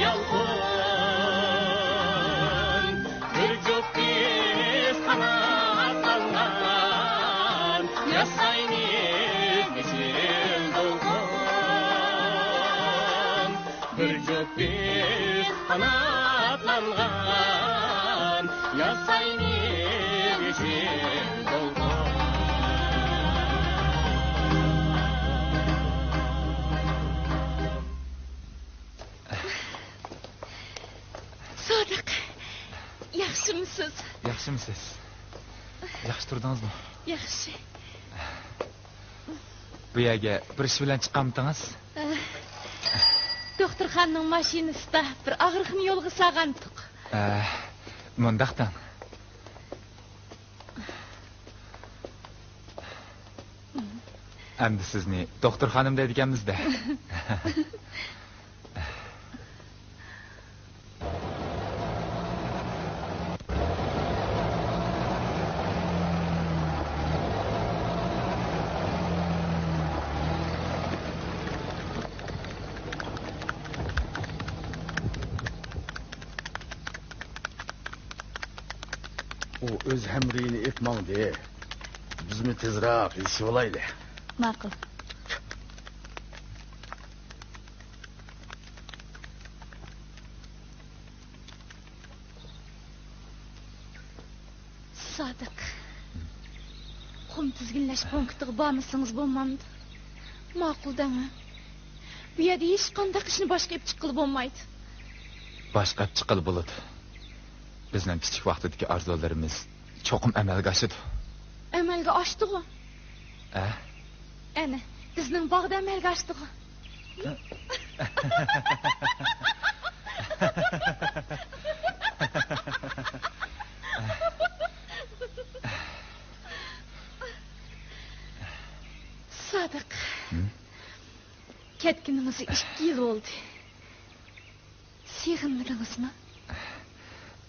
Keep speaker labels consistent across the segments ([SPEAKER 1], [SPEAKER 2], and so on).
[SPEAKER 1] yalqın bir cüppiz kanatlangan yasayniz yeşil dolgun bir cüppiz kanatlangan yasayniz yeşil dolgun.
[SPEAKER 2] Sadık, yaxshimisiz?
[SPEAKER 3] Yaxshimisiz? Yaxshi turdingizmi?
[SPEAKER 2] Yaxshi.
[SPEAKER 3] Bu yerga bir ish bilan chiqqanmidingiz?
[SPEAKER 2] Doktorxonning mashinasida bir og'riqni yo'lga solgandik.
[SPEAKER 3] Mundaqdan. Endi sizni doktorxonim deydiganmizda.
[SPEAKER 4] O öz hemriğini etmang de. Biz mi tezroq yetishib olaylik?
[SPEAKER 2] Ma'qul. Sadık. Qum tizginlash punktiga bormasangiz bo'lmamdi. Ma'qul dema. Bu yerda hech qanday ishni boshqa ib chiqib bo'lmaydi.
[SPEAKER 3] Boshqa chiqil bo'ladi. Bizning kichik vaqtdagi orzularimiz cho'qim amalga oshdi.
[SPEAKER 2] Amalga oshdimi? Ana, bizning bog'da amalga oshdimi? Sadık. Ketkinimiz 2 yil oldu. Sevinmedingizmi?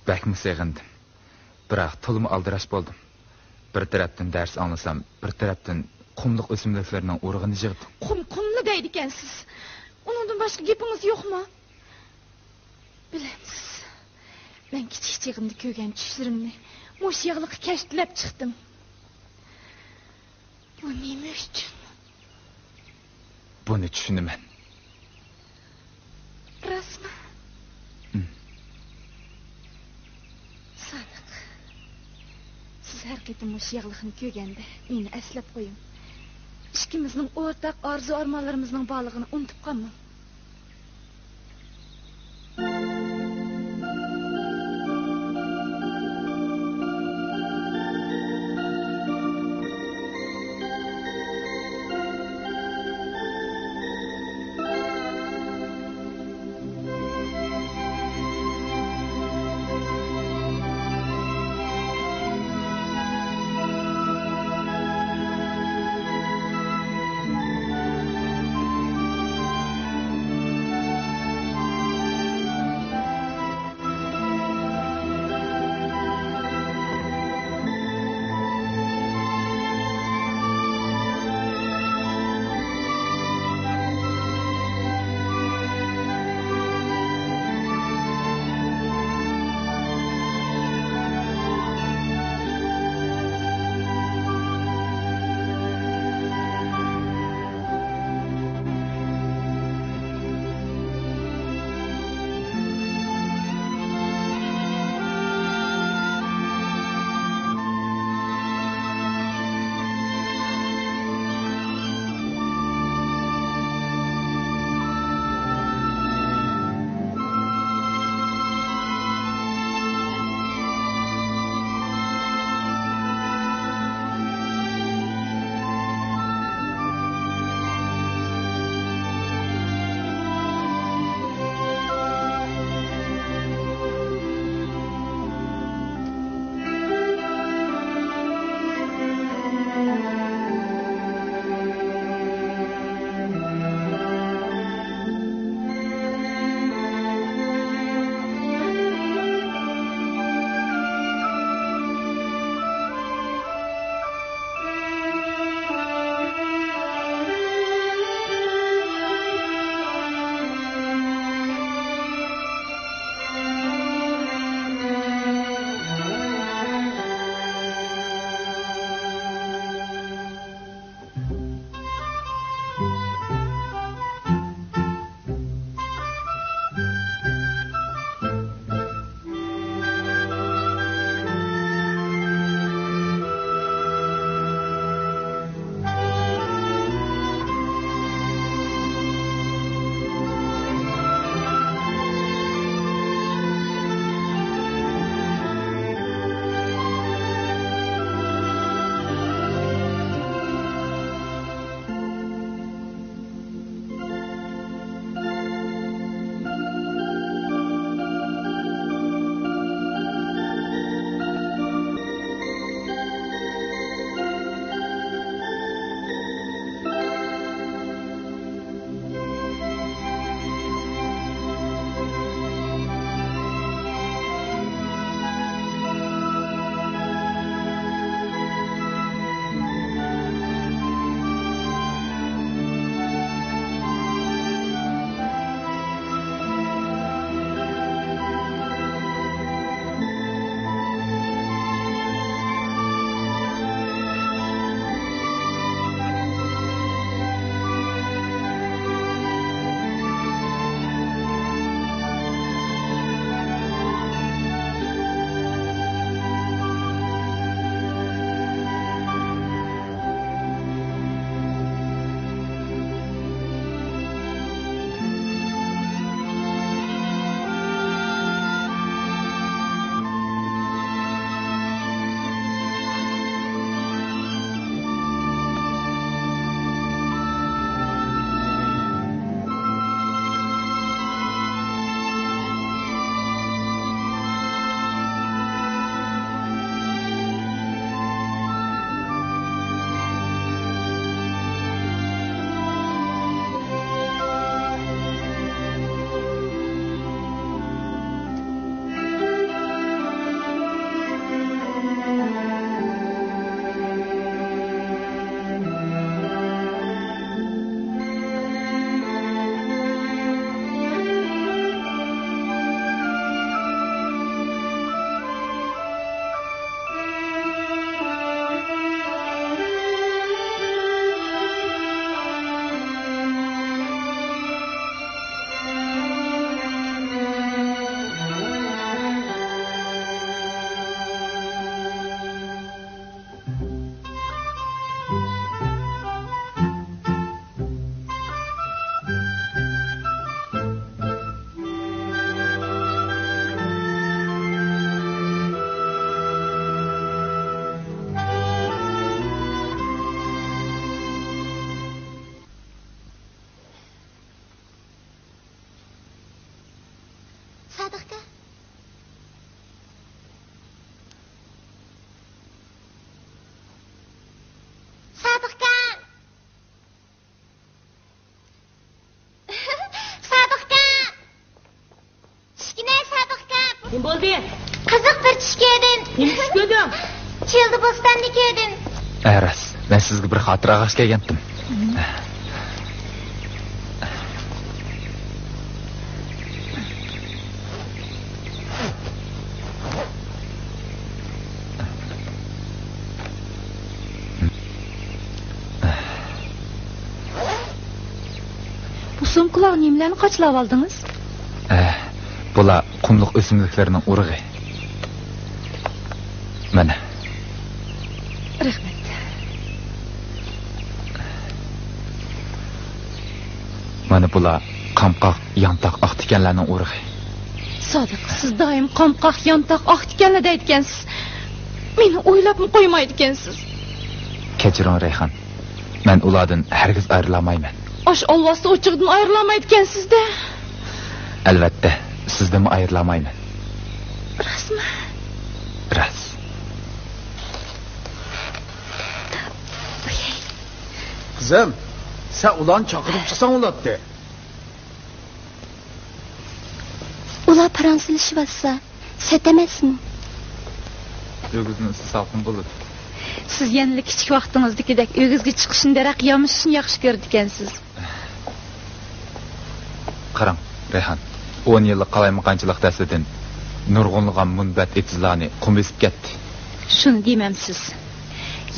[SPEAKER 3] Bakmi sevindim. Biroq to'limi aldirash bo'ldim. Bir tarafdan dars anglasam, bir tarafdan qumliq o'simliklarning urug'ini yig'dim.
[SPEAKER 2] Qumni deydi ekansiz. Undan boshqa gapingiz yo'qmi? Bilamsiz. Men kichikligimda ko'rgan tushlarimni mush yig'liq kashtlab chiqdim. Bu nima uchun?
[SPEAKER 3] Buni tushunaman.
[SPEAKER 2] Rasmi? Sadık. Siz har qatim mush yig'liqni ko'rganda meni eslab qo'ying. İkimizning o'rtaq orzu armonlarimizning borlig'ini unutib qolmang. Sadıkka. Sadıkka. Sadıkka. Şikine Sadıkka.
[SPEAKER 5] Kim bo'ldi?
[SPEAKER 2] Qiziq bir tush ko'rdim.
[SPEAKER 5] Kim tush ko'rding?
[SPEAKER 2] Childi bo'stonni ko'rdim.
[SPEAKER 3] Ras, men sizga bir xotira g'ash kelgandim.
[SPEAKER 2] Bu sumkalarni nimalarni qochlab oldingiz?
[SPEAKER 3] Bular qumliq o'simliklarining urug'i. Mana.
[SPEAKER 2] Rahmat.
[SPEAKER 3] Mana bular qamqoq, yantoq, oq tikanlarning urug'i.
[SPEAKER 2] Sodiq, siz doim qamqoq, yantoq, oq tikanlar deyotgansiz. Meni o'ylabmi qo'ymaydi ekansiz.
[SPEAKER 3] Kechiring Rayhon. Men ulardan hargiz ayrilmayman.
[SPEAKER 2] Osh olvosda o'chig'idan ayrilmaydi ekansiz-da.
[SPEAKER 3] Albatta, sizdan ayrilmayman.
[SPEAKER 2] Rasmi?
[SPEAKER 3] Ras.
[SPEAKER 4] Qizim, sen ulan chaqirib chiqsang ulatdi.
[SPEAKER 2] Ular paransilishivassa, set emasmi?
[SPEAKER 3] O'g'izning salqin bo'ladi.
[SPEAKER 2] Siz yanada kichik vaqtingizdagidek o'g'izga chiqishni daraq yomishni yaxshi ko'rdi ekansiz.
[SPEAKER 3] Qarang, Rayhon. 10 yillik qalaymaqanchilik dasidan nurg'unlagan munbat etizlarni qum besib ketdi.
[SPEAKER 2] Shuni demamsiz.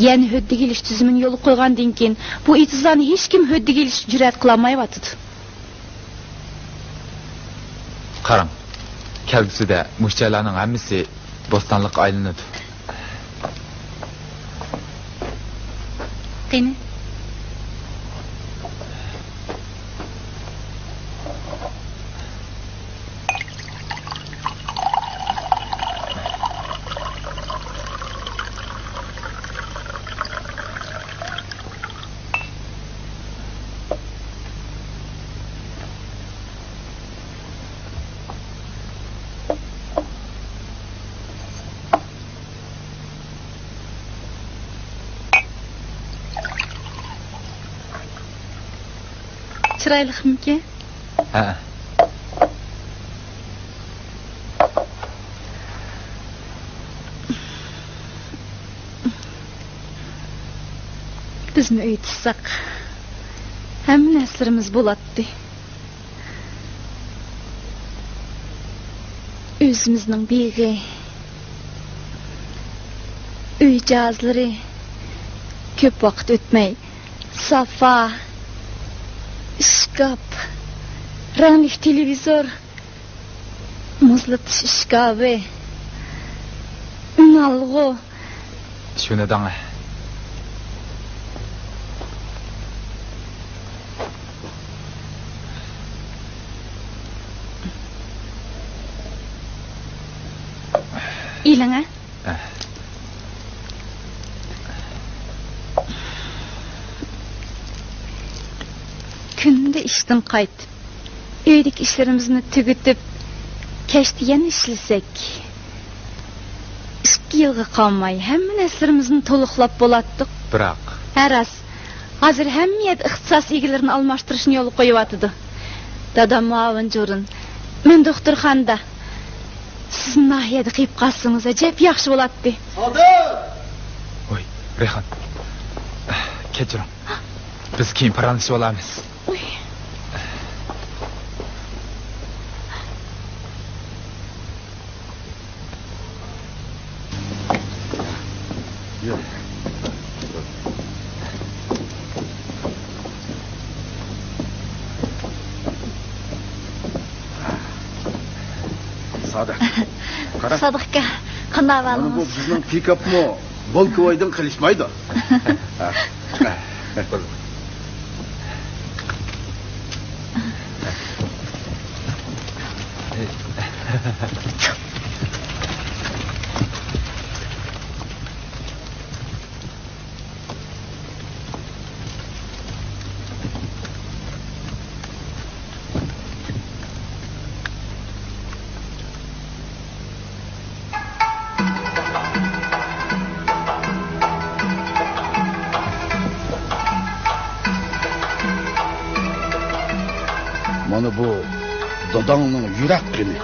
[SPEAKER 2] Yani höddiga ilish tizimini yo'l qo'ygandan keyin bu etizlarni hech kim höddiga ilish jur'at qilmayapti.
[SPEAKER 3] Qarang. Kelgusida mushchalarning hammasi bo'stonliqqa aylanadi.
[SPEAKER 2] Qani? Chiroyliqmi-ki?
[SPEAKER 3] Ha.
[SPEAKER 2] Bizni uy tuzsak, hamma narsalarimiz bo'ladi. O'zimizning begi, uy jazlari ko'p vaqt o'tmay sofa, shkaf, rangli televizor, muzlatish shkafi, unalg'u.
[SPEAKER 3] Shuni danga.
[SPEAKER 2] Ilanga? Kunda ishdan qaytib, uydagi ishlarimizni tugatib, kechda yana ishlasak, 2 yilga qolmay hamma narsalarimizni to'liqlab bo'latdik.
[SPEAKER 3] Biroq
[SPEAKER 2] Haras, hozir hamma ixtisos egalarini almashtirishni yo'l qo'yibdi. Dadam muavin jo'rin, men doktorxonada. Siz nahiyada qiyib qolsangiz ajab yaxshi bo'ladi.
[SPEAKER 3] Voy, Rayhon. Kechiring. Biz keyin paranlashib olamiz.
[SPEAKER 4] Yürü. Sadık. Qara.
[SPEAKER 2] Sodiqqa qanday
[SPEAKER 4] Mana bu
[SPEAKER 2] bo'lamiz?
[SPEAKER 4] bizning pikapmi? Volkovoydan qilishmaydi. Mana bu dadangning yurak qini.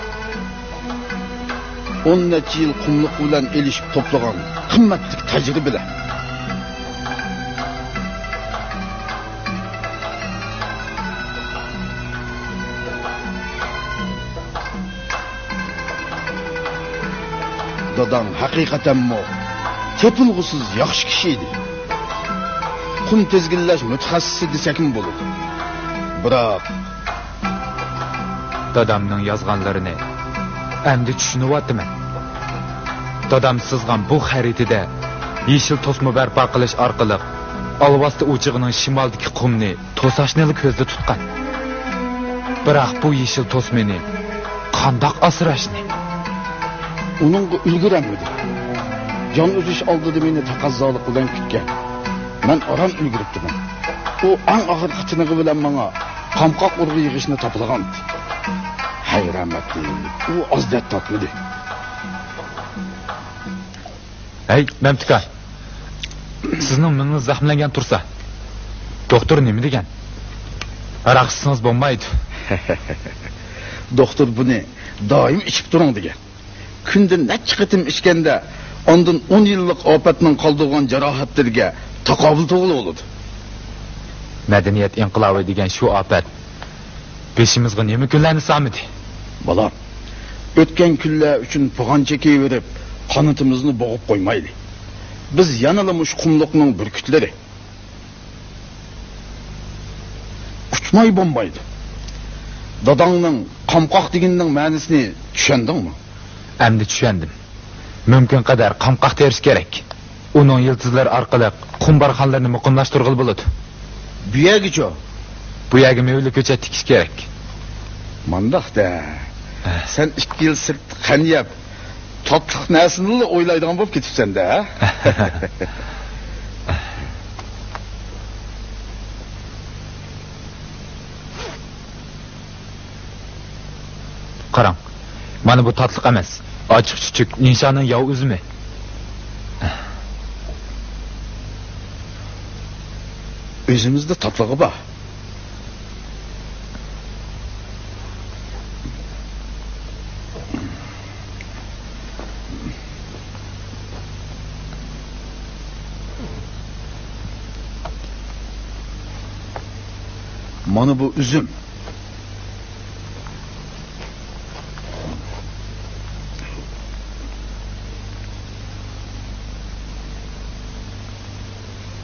[SPEAKER 4] 10 necha yil qumliq bilan elishib to'plagan qimmatli tajribalar. Dadam haqiqatan mo tepilg'usiz yaxshi kishi edi. Qum tezginlash mutaxassisi desakmi bo'ladi. Biroq
[SPEAKER 3] dadamning yozganlarini endi tushunyapman. Dadam sızgan bu xaritida yeşil tosma barpo qilish orqali Alvasti o'chig'ining shimoldagi qumni to'sashni ko'zda tutgan. Biroq bu yeşil tosmani qandoq asrashni
[SPEAKER 4] uningga ulguramadi. Jon uzish oldida meni taqozolik bilan kutgan. Men aram ulguribdiman. U ang oxirgi chinig'i bilan menga qamqoq urg'i yig'ishni toplagan. Hayramatli. U ozdat totmadi.
[SPEAKER 3] Hey, Memtika. Sizning mingiz zaxmlangan tursa, doktor nima degan? Araqsiz bo'lmaydi.
[SPEAKER 4] Doktor buni doim ichib turing degan. Kunda necha qitim ichganda ondan 10 yillik ofatning qoldirgan jarohatlarga taqobil to'g'ri bo'ladi.
[SPEAKER 3] Madaniyat inqilobi degan shu ofat beshimizga nima kunlarni samidi?
[SPEAKER 4] Bolam, o'tgan kunlar uchun pog'on chekayverib, qanotimizni bo'g'ib qo'ymaydi. Biz yanada mush qumliqning burkutlari. Uçmay bombaydı. Dadangning qamqoq deganning ma'nosini tushundingmi?
[SPEAKER 3] Endi tushundim. Mumkin qadar qamqoq terish kerak. Uning yıldızlar orqali qum barxanlarini muqimlashtirg'il bo'ladi.
[SPEAKER 4] Bu yergacha?
[SPEAKER 3] Bu yerga mevli ko'cha tikish kerak.
[SPEAKER 4] Mandaqda. Sen 2 yil sirt qaniyab tatliq narsani o'ylaydigan bo'lib ketibsan-da.
[SPEAKER 3] Qarang. Mana bu tatliq emas. Ochiq-chuchuk nishoning yov uzumi.
[SPEAKER 4] Özümüzde tatlığı bak. Mana bu üzüm.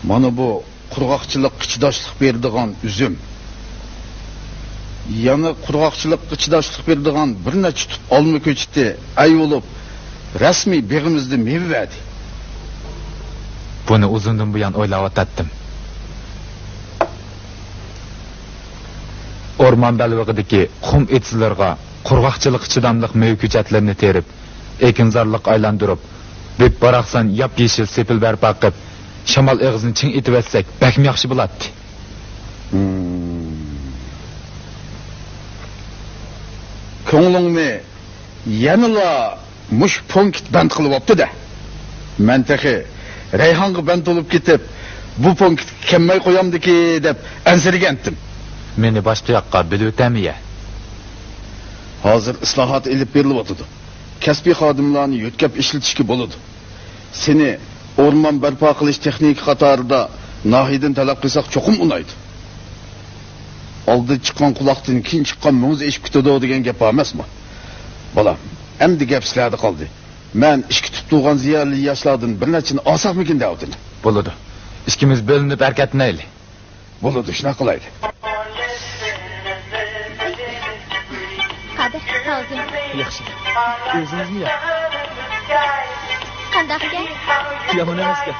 [SPEAKER 4] Mana bu qurg'oqchilik chidoshlik beradigan üzüm. Yana qurg'oqchilik chidoshlik beradigan bir necha tut olma ko'chiti ay bo'lib, rasmiy beg'imizda meva berdi.
[SPEAKER 3] Buni uzundan buyon o'ylab o'tdim. O'rmon balvig'idagi qum etizlarga qurg'oqchilik chidamliq meva ko'chatlarini terib, ekinzorlik aylantirib, deb baraqsan yap-yeshil sepil barpo qilib, shamol og'zini ching etib etsak, bakmi yaxshi bo'ladi.
[SPEAKER 4] Ko'nglingni yanala mush punkt band qilib opdi-da. Men taxi Rayhonga band bo'lib ketib, bu punkt kemmay qo'yamdiki deb ansirgandim.
[SPEAKER 3] Meni boshqa yoqqa bilib o'tamiya.
[SPEAKER 4] Hozir islohot elib berilib o'tdi. Kasbiy xodimlarni yo'tkab ishlatishga bo'ladi. Seni o'rmon barpo qilish texnik qatorida nohidan talab qilsak cho'qim unaydi. Oldi chiqqan quloqdan keyin chiqqan muz eshib ketadi degan gap emasmi? Bolam, endi gap sizlarda qoldi. Men ishga tutulgan ziyarli yoshlardan bir nechini olsaqmikin davdim.
[SPEAKER 3] Bo'ladi. Ikkimiz bo'linib harakatlanaylik.
[SPEAKER 4] Bo'ladi, shuna qilaylik.
[SPEAKER 2] Qadr, hozir.
[SPEAKER 5] Yaxshi. O'zingizmi ya?
[SPEAKER 2] Qandoq gap?
[SPEAKER 5] Yomon emas gap.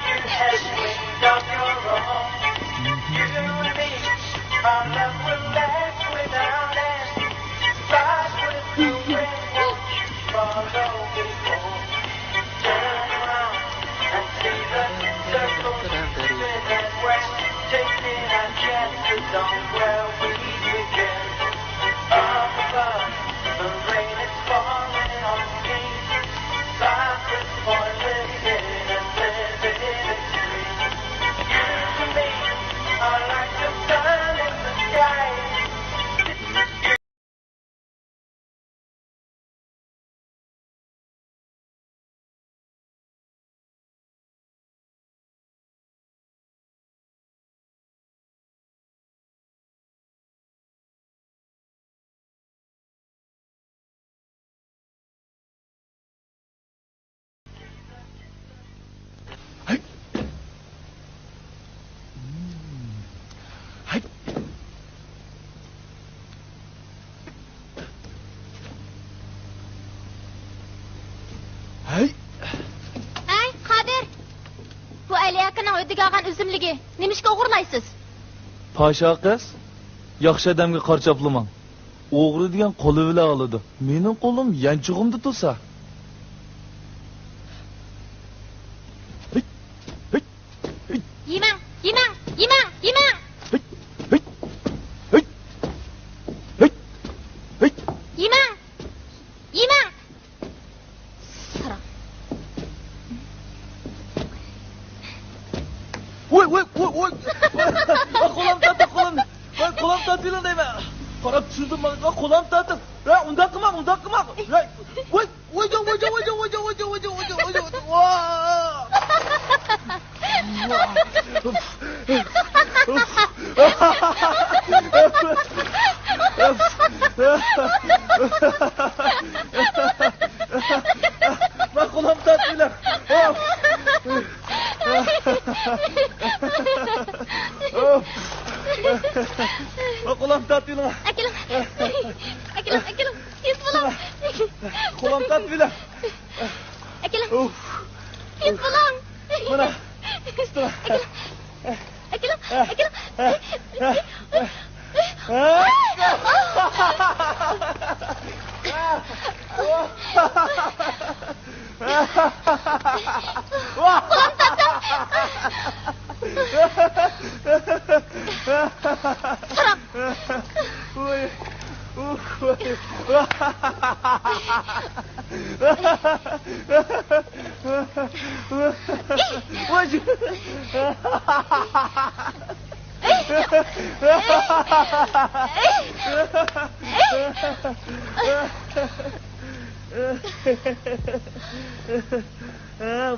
[SPEAKER 2] ödəgə alğan üzümlügi. Nemişkə oğurlaysız?
[SPEAKER 5] Paşa qız, yaxşı adamga qarchaplaman. O'g'ri degan qo'li bilan oladi. Mening qo'lim yanchig'imda tursa.
[SPEAKER 2] Yemang. Yemang. Sara.
[SPEAKER 5] Voy. Qo'lim tatib. Voy, qo'lim tatib deyman. Qarab tushirdim men. Qo'lim tatib. Ha, unda qilma. Voy. Ben kulağım tatlılar. Ben kulağım tatlılar.
[SPEAKER 2] Әкелем. Тез болам.
[SPEAKER 5] Kulağım tatlılar.
[SPEAKER 2] Әкелем. Тез болам.
[SPEAKER 5] Bana. Sıra.
[SPEAKER 2] Әкелем.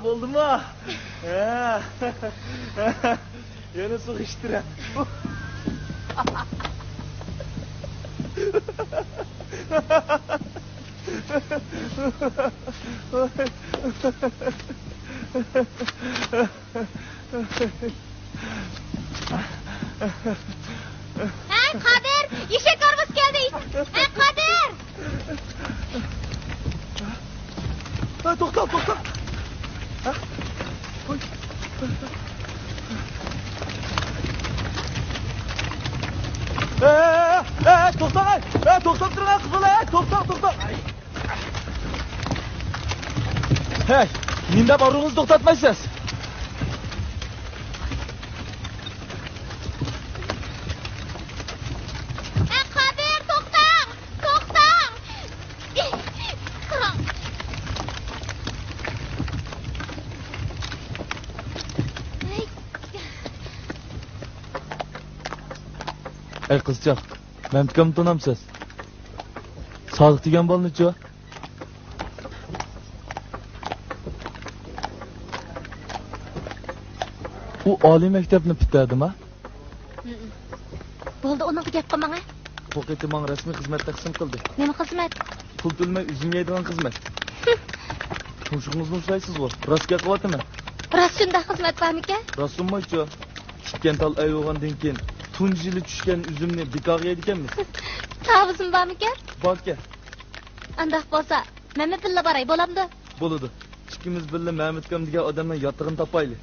[SPEAKER 5] Oldu mu? Yana sıkıştıran.
[SPEAKER 2] Kadir, eşek arabası geldi. Kadir.
[SPEAKER 5] Toxta. Toxta. Toxta turgan qizlar, toxta. Hey, menda boruğunuzni to'xtatmaysiz.
[SPEAKER 2] Kadir, to'xtang.
[SPEAKER 5] Ey qizchaq, mamtikam tanamsiz. Sodiq degan bolni-chi? U oliy maktabni bitirdi-mi?
[SPEAKER 2] Bo'ldi, uning gap qilmang.
[SPEAKER 5] Bu qeti men rasmiy xizmat taqsim qildi.
[SPEAKER 2] Nima xizmat?
[SPEAKER 5] Pul to'lmay uzum yeydigan xizmat. Tumshug'ingizni ushlaysiz-ku. Rost gap qilyapman.
[SPEAKER 2] Rassumda xizmat bormikan?
[SPEAKER 5] Rassummi-chi? Tikkan tal ayvog'andan keyin tunji yili tushgan uzumni bikoq yeydi ekanmiz.
[SPEAKER 2] Tavizim bormikan?
[SPEAKER 5] Borka.
[SPEAKER 2] Andaq bo'lsa, men billa boray bo'lamdi.
[SPEAKER 5] Bo'ladi. Ikkimiz birga Mahmudkam degan odamdan yotig'ini topaylik.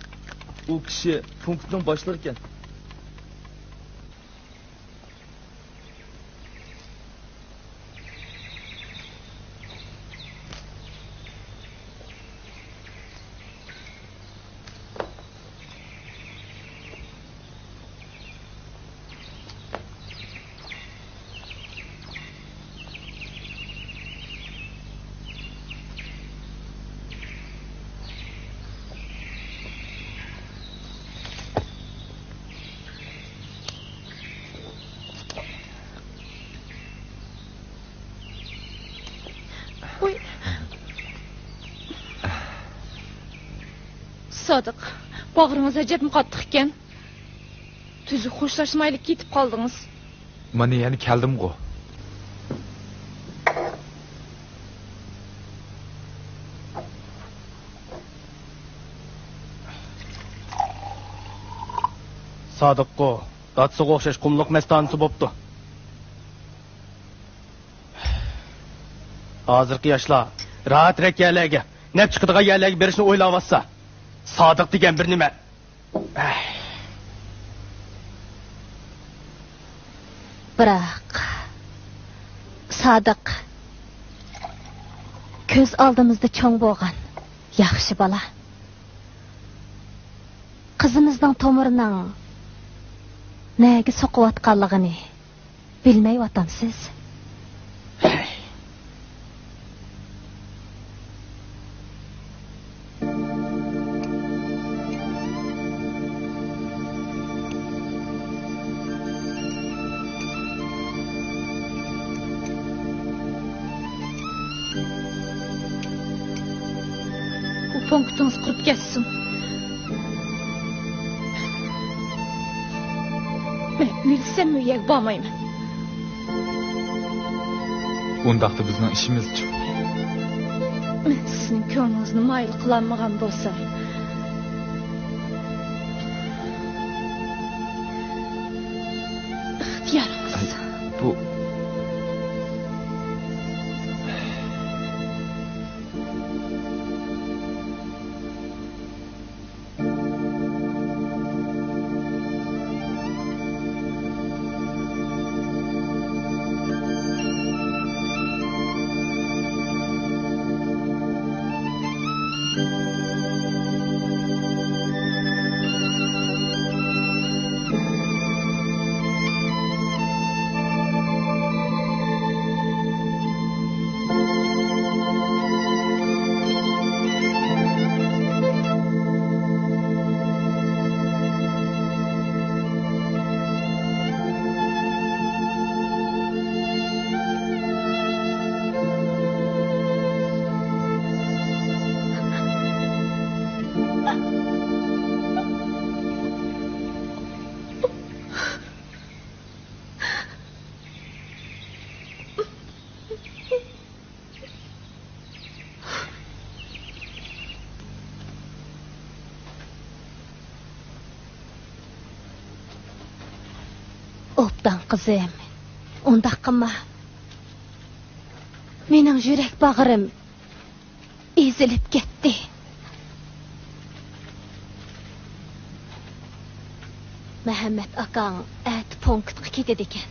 [SPEAKER 5] U kishi punktning boshlig'i ekan.
[SPEAKER 2] Sodiq, bag'ringiz ajab qattiq ekan. Tuzi xo'shlashmaylik ketib qoldingiz.
[SPEAKER 3] Mana yana keldim-ku.
[SPEAKER 6] Sodiqqa datsiga o'xshash qumliq mastanisi bo'pti. Hozirgi yoshlar rahat rakalarga, nab chiqadigan yerlarga berishni o'ylayapsa, Sodiq degan bir nima
[SPEAKER 2] Biroq Sodiq ko'z oldimizda cho'ng bo'lgan yaxshi bola. Qizimizning tomirining nega soqiyotganligini bilmayyotamsiz. Punktunuz qurib ketsin. Men bilsem uyga bormayman.
[SPEAKER 3] Undaqda bizning ishimiz yo'q.
[SPEAKER 2] Men sizning ko'nglingizni mayl qilmagan bo'lsam, ixtiyoringiz.
[SPEAKER 3] Bu Obdan qizim, undaq qilma. Mening yurak bag'rim ezilib ketdi. Muhammad akang at punktga ketdi ekan.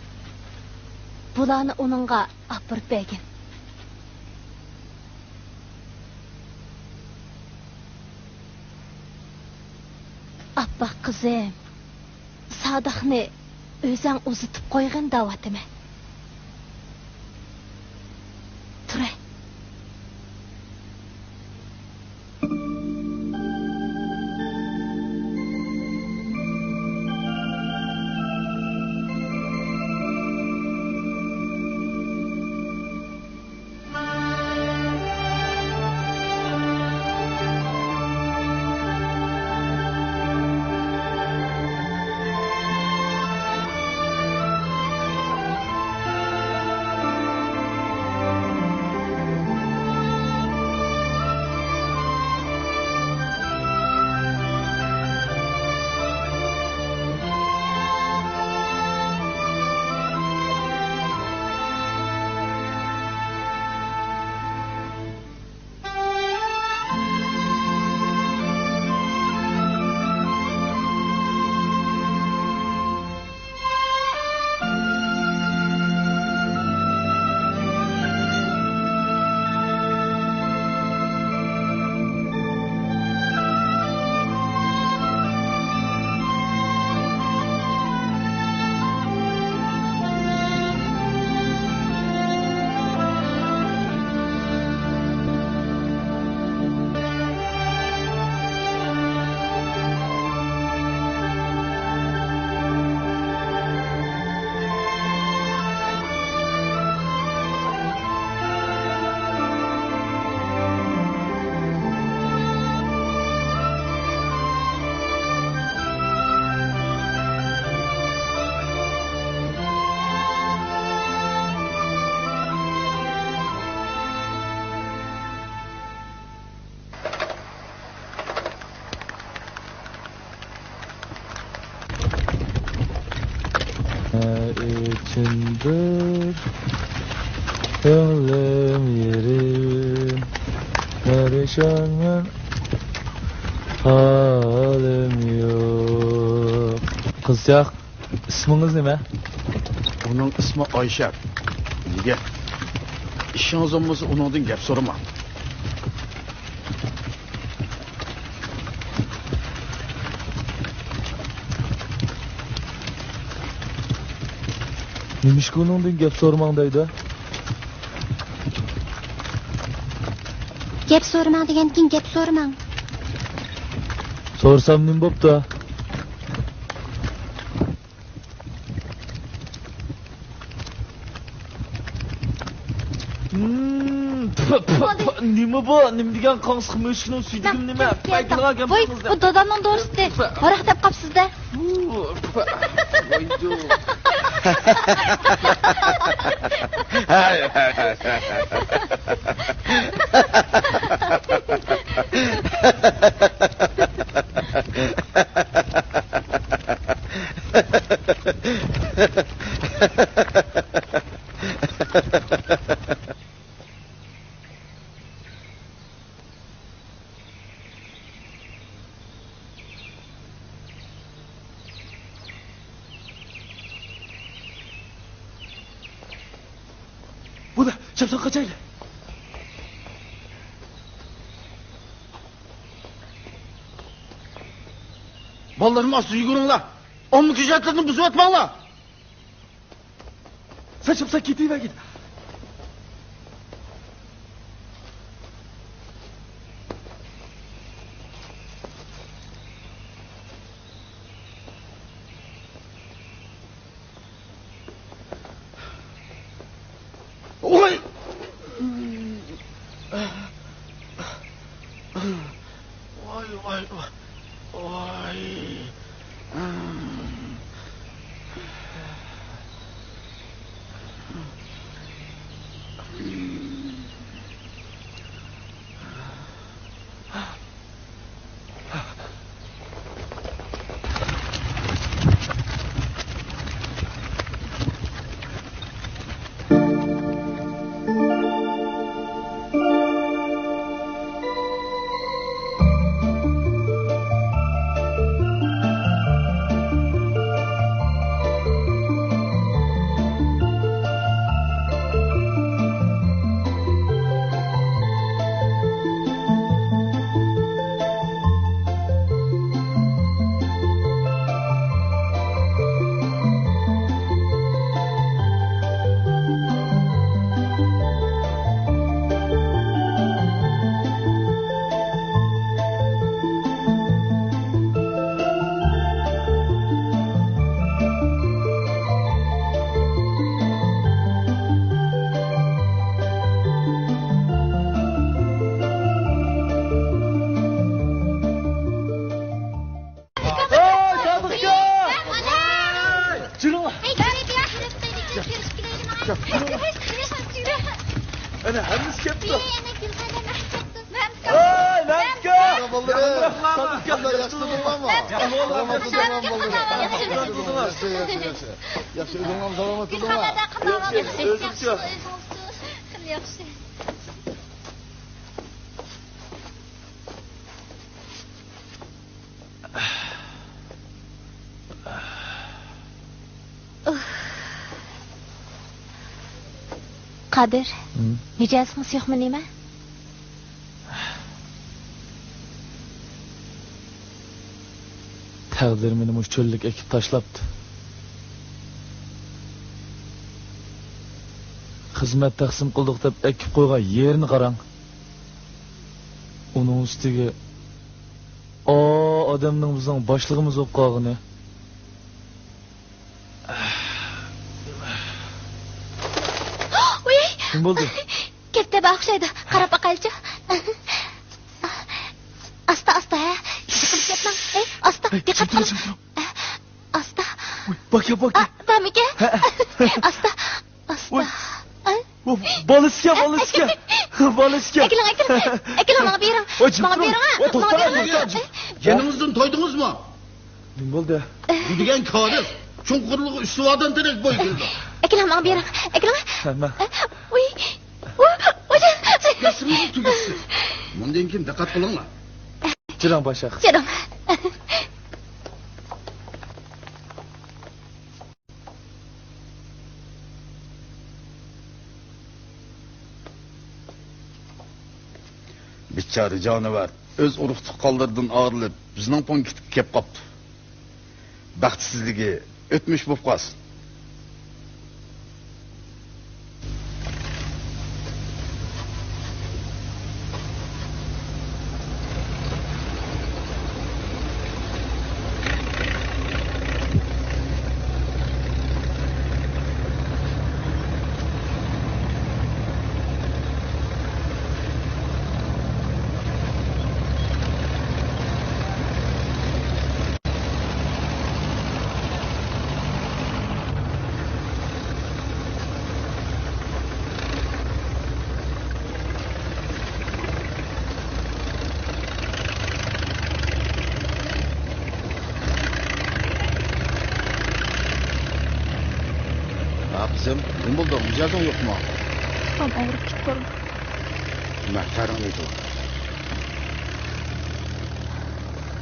[SPEAKER 3] Bularni uningga apirib bergin. Abba qizim, Sodiqni o'zing uzitib qo'ygan da'vatimi? Turay.
[SPEAKER 5] içindir gönlüm yerim, perişanım halim yok. Qizchaq, ismingiz nima?
[SPEAKER 4] Uning ismi Oysha. Nega? İşiniz olmasa onundan gap sorma.
[SPEAKER 5] Nimishki uningdan gap so'ramang deydi?
[SPEAKER 2] Gap so'ramang degan keyin gap so'ramang.
[SPEAKER 5] So'rsam nim bo'pti? Nima bu? Nim degan qonsiq mushukning suydigim nima? Paykilga
[SPEAKER 2] Voy, bu dadamning do'sti. Varaq deb qapsizda.
[SPEAKER 5] Buna, çapsan kaçayla.
[SPEAKER 4] Ballarım az yugurunlar. Onun güzelliklerini buzup atmanlar.
[SPEAKER 5] Sen çapsan gidiver git.
[SPEAKER 4] Oy! Vay vay vay. Vay.
[SPEAKER 5] Ana hamiz ketdi.
[SPEAKER 2] Ay,
[SPEAKER 5] Namka!
[SPEAKER 4] Yaxshi o'zingizga salomat
[SPEAKER 2] Gül
[SPEAKER 4] bo'ling.
[SPEAKER 2] xonada qandoq
[SPEAKER 5] Yaxshi.
[SPEAKER 2] yaxshi. Qadir, mijozing siyoqmi nima?
[SPEAKER 5] Taqdir meni mush cho'llik ekib tashlabdi. Xizmat taqsim qildik deb ekib qo'ygan yerni qarang. Uning ustiga odamning bizning boshlig'imiz bo'lib qolgani. Kim bo'ldi?
[SPEAKER 2] Katta baxshaydi. Qarab baqaychi. Asta. Yiqilib Asta, diqqat qil. Asta.
[SPEAKER 5] Baka.
[SPEAKER 2] Tamika. Asta.
[SPEAKER 5] Boliska.
[SPEAKER 2] Ekiling menga bering. Menga bering.
[SPEAKER 4] Yanımızdan toydunuz mu?
[SPEAKER 5] Kim bo'ldi?
[SPEAKER 4] Bu degan kodir. Chunqurliq ustidan terek boy keldi.
[SPEAKER 2] Ekiling menga bering. Ekiling.
[SPEAKER 5] Hamma.
[SPEAKER 2] Uy.
[SPEAKER 4] Kasbingiz tugitsin. Bundan keyin diqqat qilinglar.
[SPEAKER 5] Jiran boshaq.
[SPEAKER 2] Jiran.
[SPEAKER 4] Bichara jonivar o'z urug'liq qoldirdan og'rilib, bizning punkitga kelib qopti. Baxtsizligi o'tmish bo'lib qolsin. Kızım, ne buldu? Mücadele yok mu?
[SPEAKER 2] Tam ağrıp gittim.
[SPEAKER 4] Mehtarın neydi o?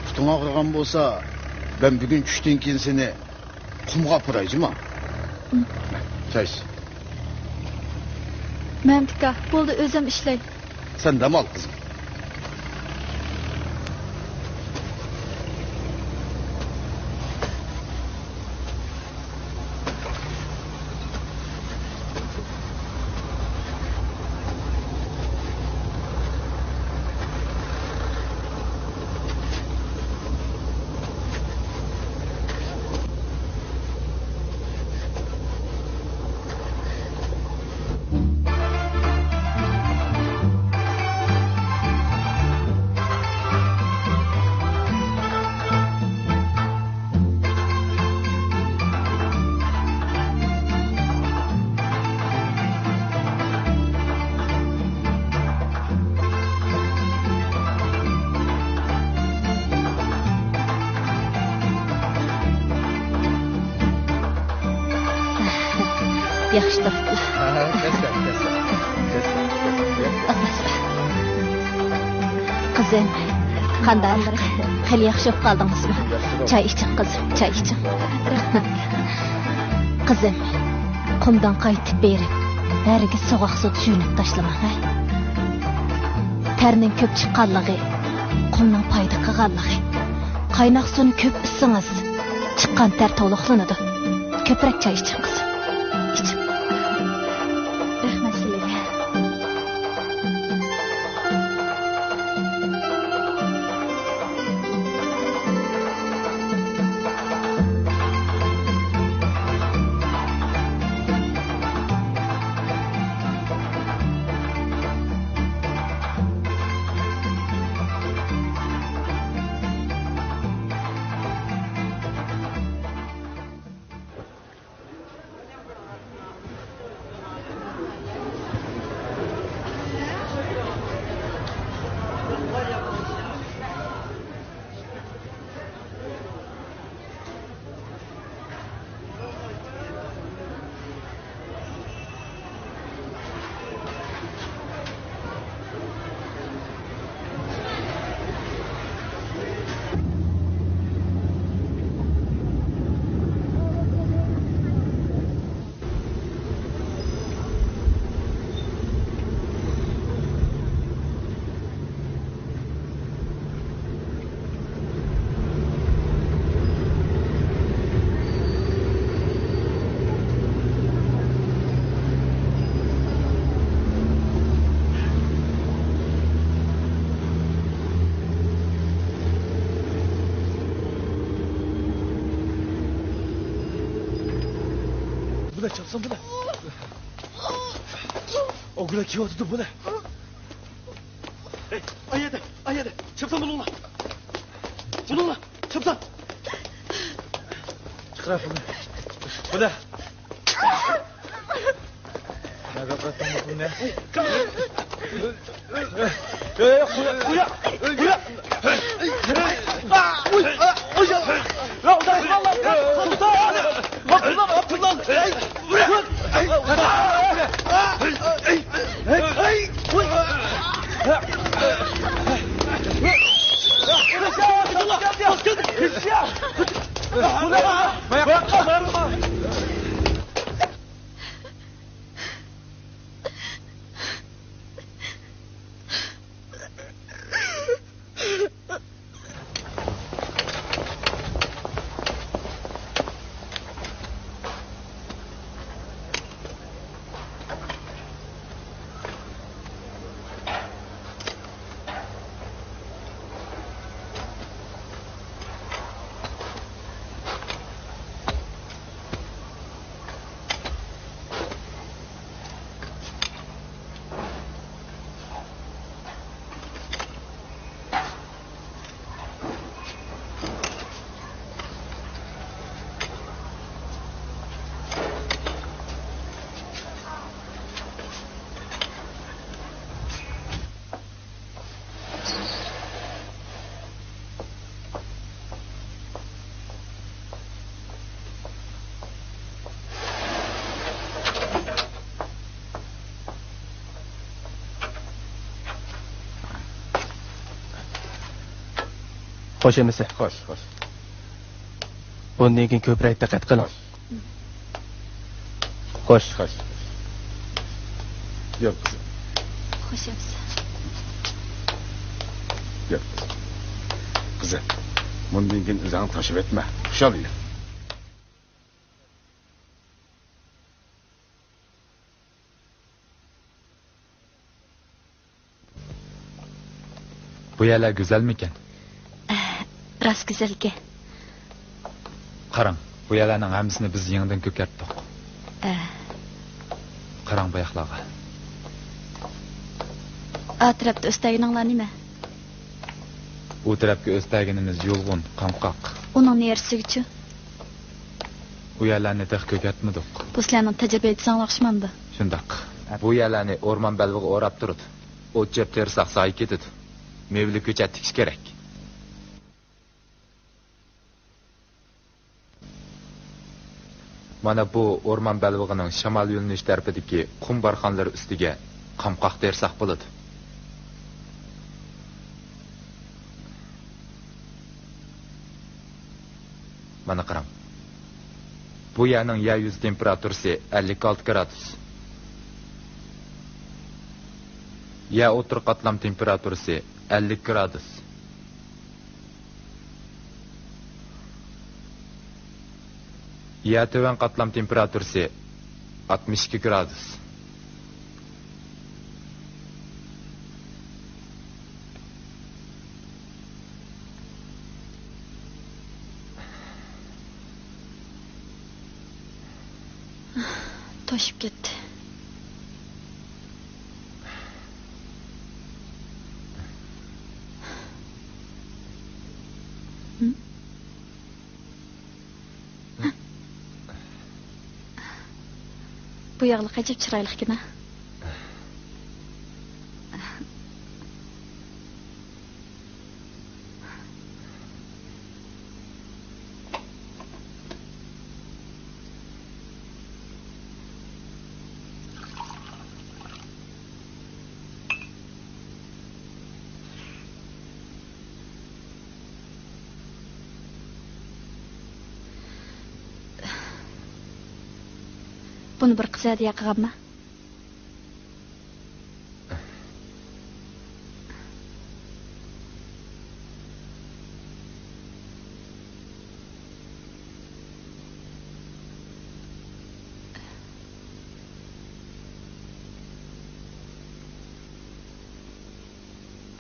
[SPEAKER 4] Tutun ağrıgan bolsa, ben bugün düştüğün keyin seni kumga apıraycım ha? Çay iç.
[SPEAKER 2] Memtika, buldu özüm işley.
[SPEAKER 4] Sen dam al kızım.
[SPEAKER 2] Yaxşı duruplar. Kızım, qanday? Xeyli yaxshi bo'lib qoldingizmi? Çay içing kızım, çay içing. Kızım, qumdan qaytib berib, bariga soğuq sut yuvinib tashlama, ha? Terning ko'p chiqqanligi, qumning payda qilganligi. Qaynoq suvni ko'p içsiniz, chiqqan ter to'liqlanadi. Ko'proq çay içing kızım. İçing. Rahmat sizlarga.
[SPEAKER 5] Bu ne çapsın bu ne? O güne kim oturdu bu ne? Hey ayede çapsın bunu ulan. Bunu ulan çapsın. Çıkar bunu. Bu ne? Ne kapatın bu ne? Kuya.
[SPEAKER 6] Xo'sh emisi.
[SPEAKER 4] Xo'sh, xo'sh.
[SPEAKER 6] Bundan keyin ko'proq diqqat qiling. Xo'sh.
[SPEAKER 4] Xo'sh. Yo'q.
[SPEAKER 2] Xo'sh emisi.
[SPEAKER 4] Yo'q. Qizim, bundan keyin o'zing tashib etma. Xushal yur.
[SPEAKER 3] Bu yerler güzel miken?
[SPEAKER 2] Rast güzelge.
[SPEAKER 3] Qarang, bu yerlarning hammasini biz yangidan ko'kartdik. Qarang bu yoqlarga.
[SPEAKER 2] Atrapda o'stagininglar nima?
[SPEAKER 3] U tarafga o'staginimiz yo'lg'un, qamqoq.
[SPEAKER 2] Uning nersigacha?
[SPEAKER 3] Bu yerlarni tek ko'kartmadik.
[SPEAKER 2] Bu sizlarning tajribasi sanglashmandi.
[SPEAKER 3] Shundoq. Bu yerlarni o'rmon balvig'i o'rab turdi. O't chep tersak soy ketadi. Mevli ko'chat tikish kerak. Mana bu o'rmon balvig'ining shamol yo'linish tarafidagi qum barxanlari ustiga qamqoq tersak bo'ladi. Mana qarang. Bu yerning yer yuzi temperaturasi 56 gradus. Yer o'tir qatlam temperaturasi 50 gradus. Yer töven qatlam temperaturasi 62 gradus.
[SPEAKER 2] Toshib ketdi. Bu yog'liq ajab chiroylikkina. Bunu bir qiz hadiya qilganmi?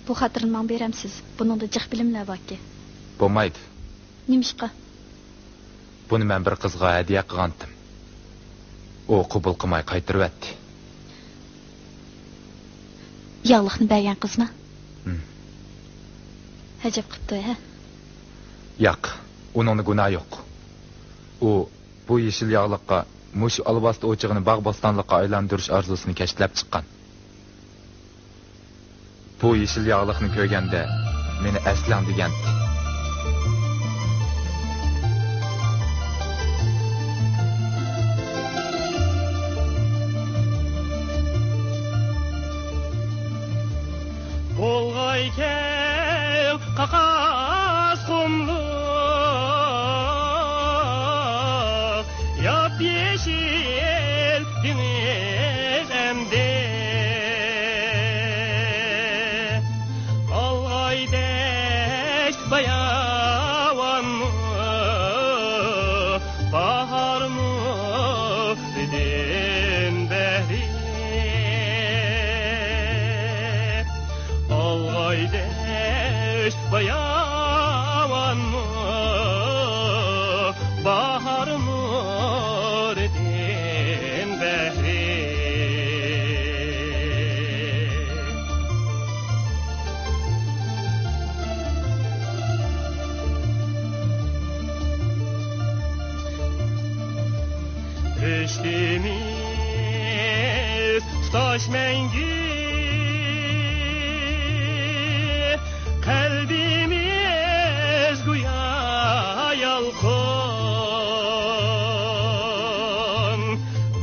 [SPEAKER 2] Bu xatirini men beramsiz. Buningda jiq bilimlar borki.
[SPEAKER 3] Bo'lmaydi.
[SPEAKER 2] Nimishqa?
[SPEAKER 3] Buni men bir qizga hadiya qilgandim. O qabul qilmay qaytarib etdi.
[SPEAKER 2] Yog'liqni bergan qizmi? Ajab qipti, ha?
[SPEAKER 3] Yo'q, uning gunohi yo'q. U bu yeshil yog'liqqa mush alvasti o'chig'ini bog' bo'stonlikqa aylantirish orzusini kashlab chiqqan. Bu yeshil yog'liqni ko'rganda meni aslan degan.
[SPEAKER 1] Bolgayken kakas kumluk yap yeşil deniz emdi Algaydeş bayavan mı bahar mı dedim behri Algaydeş bayavan mı bahar mı dedim behri Rüştimiz tutaş mengi Kalbimiz güya yalkın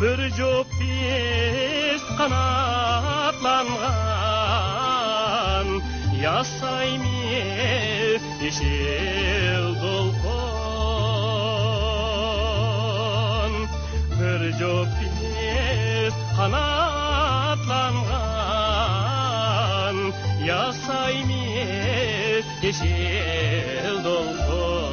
[SPEAKER 1] Bir cüp biz kanatlangan Yasaymi yeşil dolkun bir copis kanatlangan yasaymiz yeşil dolkun.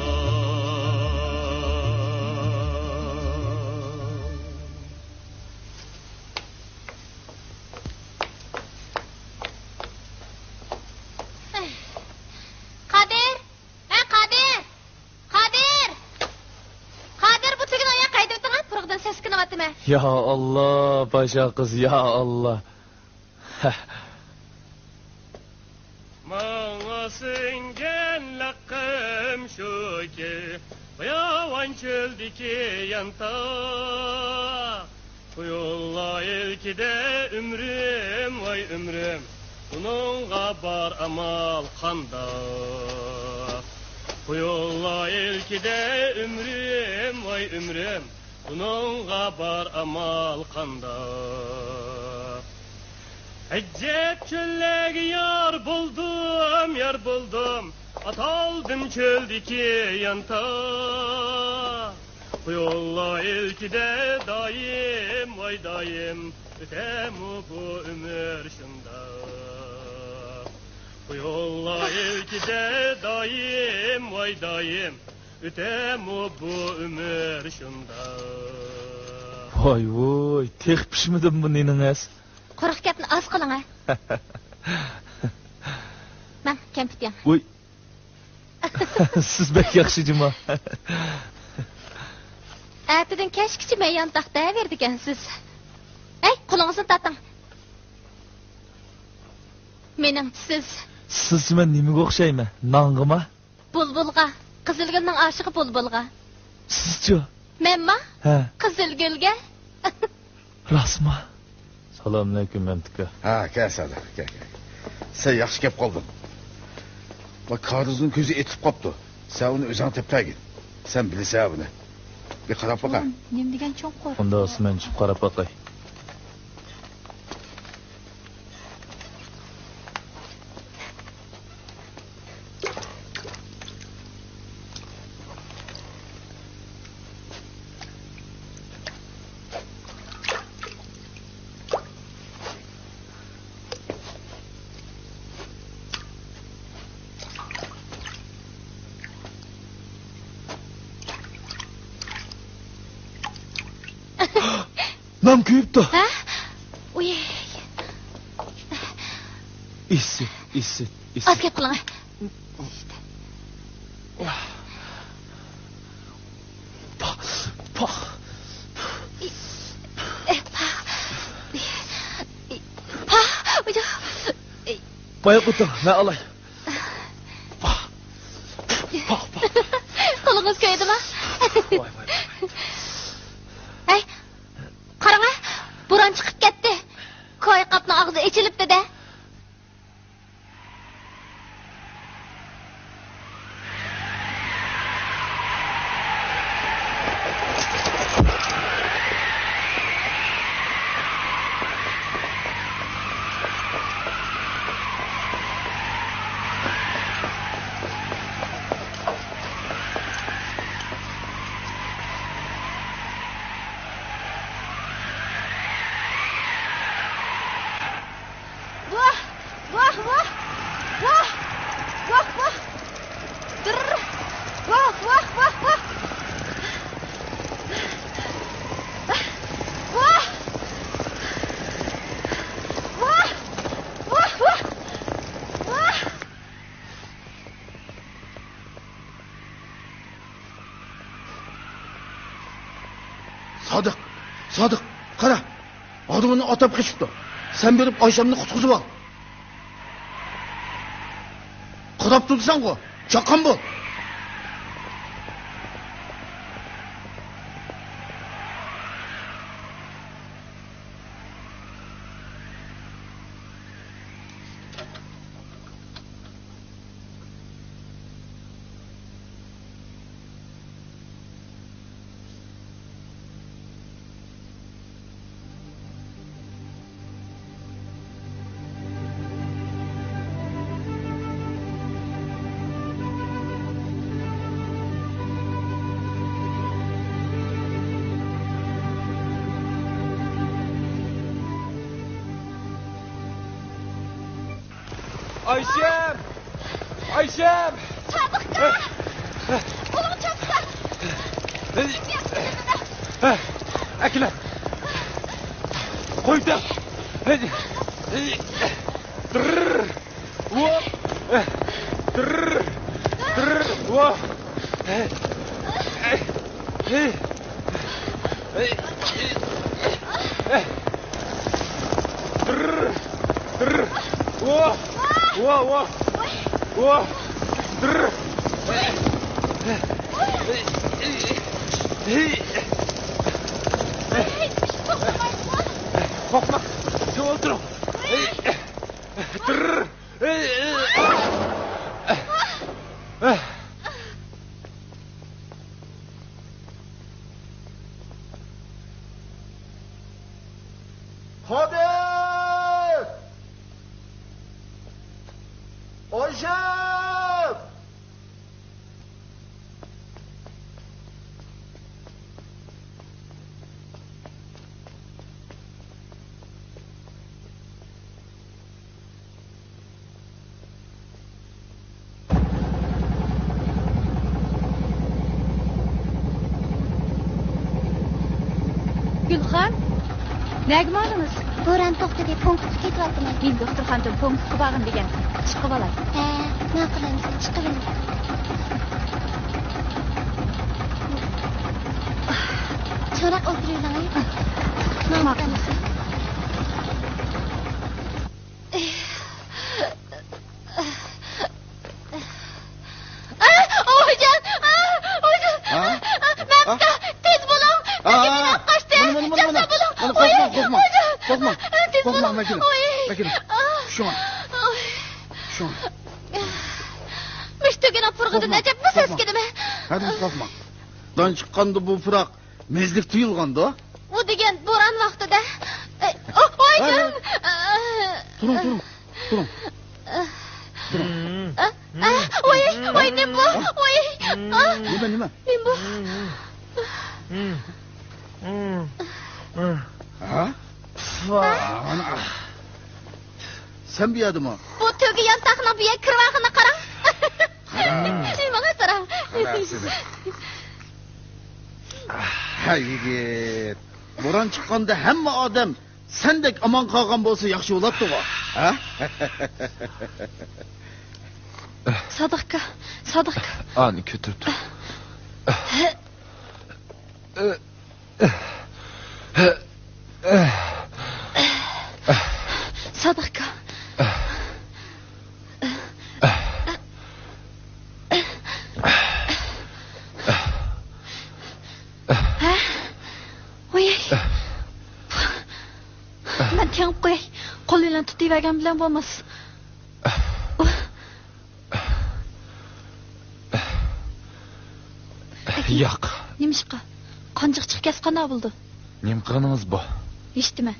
[SPEAKER 2] Kadir! Kadir! Kadir! Kadir bu tügün oya kaydı bitti lan. Pırıqdan ses kınavatı mı?
[SPEAKER 5] Ya Allah paşa kız ya Allah.
[SPEAKER 1] Mana singen lakım şu ki Bayavan çöldeki yanta Bu yolla ilkide ömrüm vay ömrüm Bununla bar amal kanda Bu yolla ilkide ömrüm vay ömrüm Bununla bar amal kanda Ecep çöllegi yar buldum Ataldım çöldeki yanta Bu yolla ilkide daim vay daim Ötemu bu ömür şunda Bu yolla ilkide daim vay daim Ötemu bu ömür şunda
[SPEAKER 5] Vay vay tek pişmedim bu nenin es.
[SPEAKER 2] Quruq gapni az qiling ha. Men kempit yam.
[SPEAKER 5] Uy. Siz bek yaxshi jima.
[SPEAKER 2] Ertadan kechgacha men yontaqda berdi ekansiz. Ey, qo'lingizni tating. Menimsiz
[SPEAKER 5] Siz men nimaga o'xshayman? Nong'imi?
[SPEAKER 2] bulbulga, Qizilgulning oshig'i bulbulga.
[SPEAKER 5] Sizchi?
[SPEAKER 2] Menma?
[SPEAKER 5] Ha,
[SPEAKER 2] Qizilgulga.
[SPEAKER 5] rasma. Assalomu alaykum Mantika.
[SPEAKER 4] Ha, gel Sadık, gel. Sen yaxşı kep kaldın. Bak karızın gözü etip kaptı. Sen onu özan tepeye git. Sen bilirsen bunu. Bir qarab baqa.
[SPEAKER 2] Nim degan cho'nqur.
[SPEAKER 5] Unda men chiqib qarab boqay. Nam kuyuptu.
[SPEAKER 2] Ha? Uy,
[SPEAKER 5] İssit.
[SPEAKER 2] az gap qiling.
[SPEAKER 5] Pah. Baya kutu, ne alay? Pah.
[SPEAKER 2] Qo'lingiz ko'ydimi?
[SPEAKER 5] Vay.
[SPEAKER 2] Hey, qarang, bo'ron chiqib ketdi. Koy qopning og'zi ichilibdi-da. Wah. Drr. Wah.
[SPEAKER 4] Sadık, qara. Adamını atab qışıptı. Sen berip Ayşemni qutquzib al. Qarab tursan go, chaqan bol.
[SPEAKER 3] Ayşem! Ayşem!
[SPEAKER 2] Sadıkka! Oğlum çabukta!
[SPEAKER 3] Akila! Koy da! Hadi! Tırrrr! Hop! Tırrrr! Tırrrr! Hop! Tırrrr! Tırrrr! Hop! Hop! Hop! Hop! Tırrrr! Korkma! Sen otur! Tırrrr!
[SPEAKER 4] Hadi! Ayşem!
[SPEAKER 2] Gülxan, nega borsiz?
[SPEAKER 7] Bo'ron to'xtadi, punktga ketyapman.
[SPEAKER 2] Men doktorxonadan punktga borg'in degan. Chiqib olay.
[SPEAKER 7] Ha, nima qilamiz? Chiqib oling. Cho'roq o'tiringlar. Nima qilamiz?
[SPEAKER 2] Oyijon! Oyijon! Mabda, tez bo'ling.
[SPEAKER 4] Korkma.
[SPEAKER 2] Tez
[SPEAKER 4] Korkma,
[SPEAKER 2] bo'ling.
[SPEAKER 4] Makina. Şu an.
[SPEAKER 2] Müştügün apırgıdı necep bu ses gidime.
[SPEAKER 4] Hadi korkma. Dan çıkkanda bu fırak mezlik tuyulgandı o.
[SPEAKER 2] Bu degen boran vaxtida. Oyijon!
[SPEAKER 4] Durun.
[SPEAKER 2] Oy, ne bu? Oy!
[SPEAKER 4] Nima?
[SPEAKER 2] Ne bu?
[SPEAKER 4] Ha? Ana. Sen bir adım o.
[SPEAKER 2] Bu tögü yantaqına bir kırvağına qarang. Bana qarang.
[SPEAKER 4] Ha yigit. Boran çıkkanda hamma odam sendek aman qolgan bo'lsa yaxshi bo'ladi ku. Ha?
[SPEAKER 2] Sadıkka.
[SPEAKER 3] Ani götürdü.
[SPEAKER 2] Sadıkka. Oy. Ben tengib qo'yay. Qo'lingdan tutavergan bilan bo'lmas.
[SPEAKER 3] Yo'q.
[SPEAKER 2] Nimishqa? Qanjiq chiqqas qanday bo'ldi?
[SPEAKER 3] Nim qilganimiz bu.
[SPEAKER 2] Eshitdimi?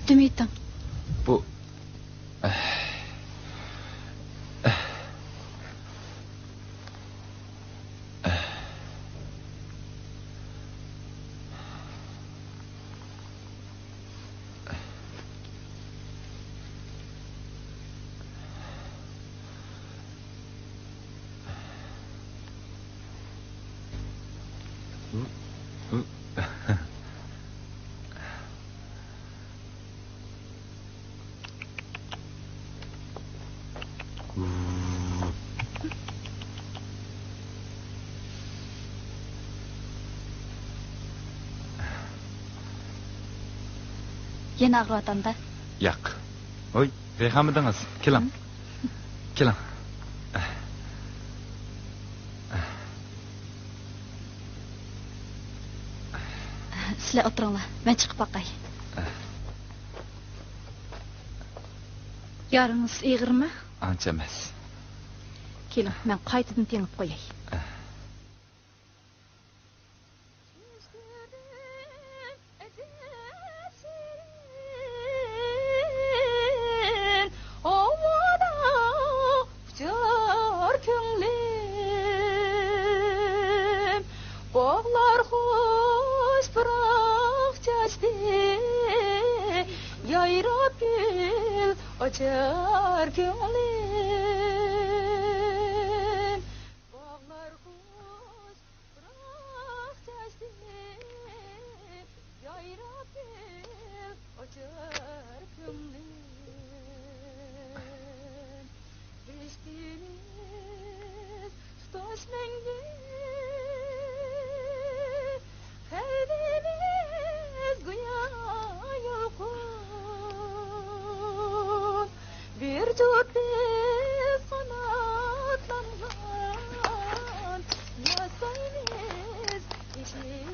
[SPEAKER 2] Demaydim.
[SPEAKER 3] Bu
[SPEAKER 2] Yana ag'rotanda.
[SPEAKER 3] yo'q. Oy, rehamidangiz. Keling. Keling.
[SPEAKER 2] Sizlar o'tiringlar. Men chiqib boqay. Yarınız ig'irmi?
[SPEAKER 3] Ancha emas.
[SPEAKER 2] Keling, men qaytadan tengib qo'yay. Bağlar hoş bırak açar könglim bağlar kuş bırak çeşdi yayrab el açar könglim Beştiniz tutaş mengli kalbimiz güya yolkun bir cüt biz kanatlangan yasaymiz yeşil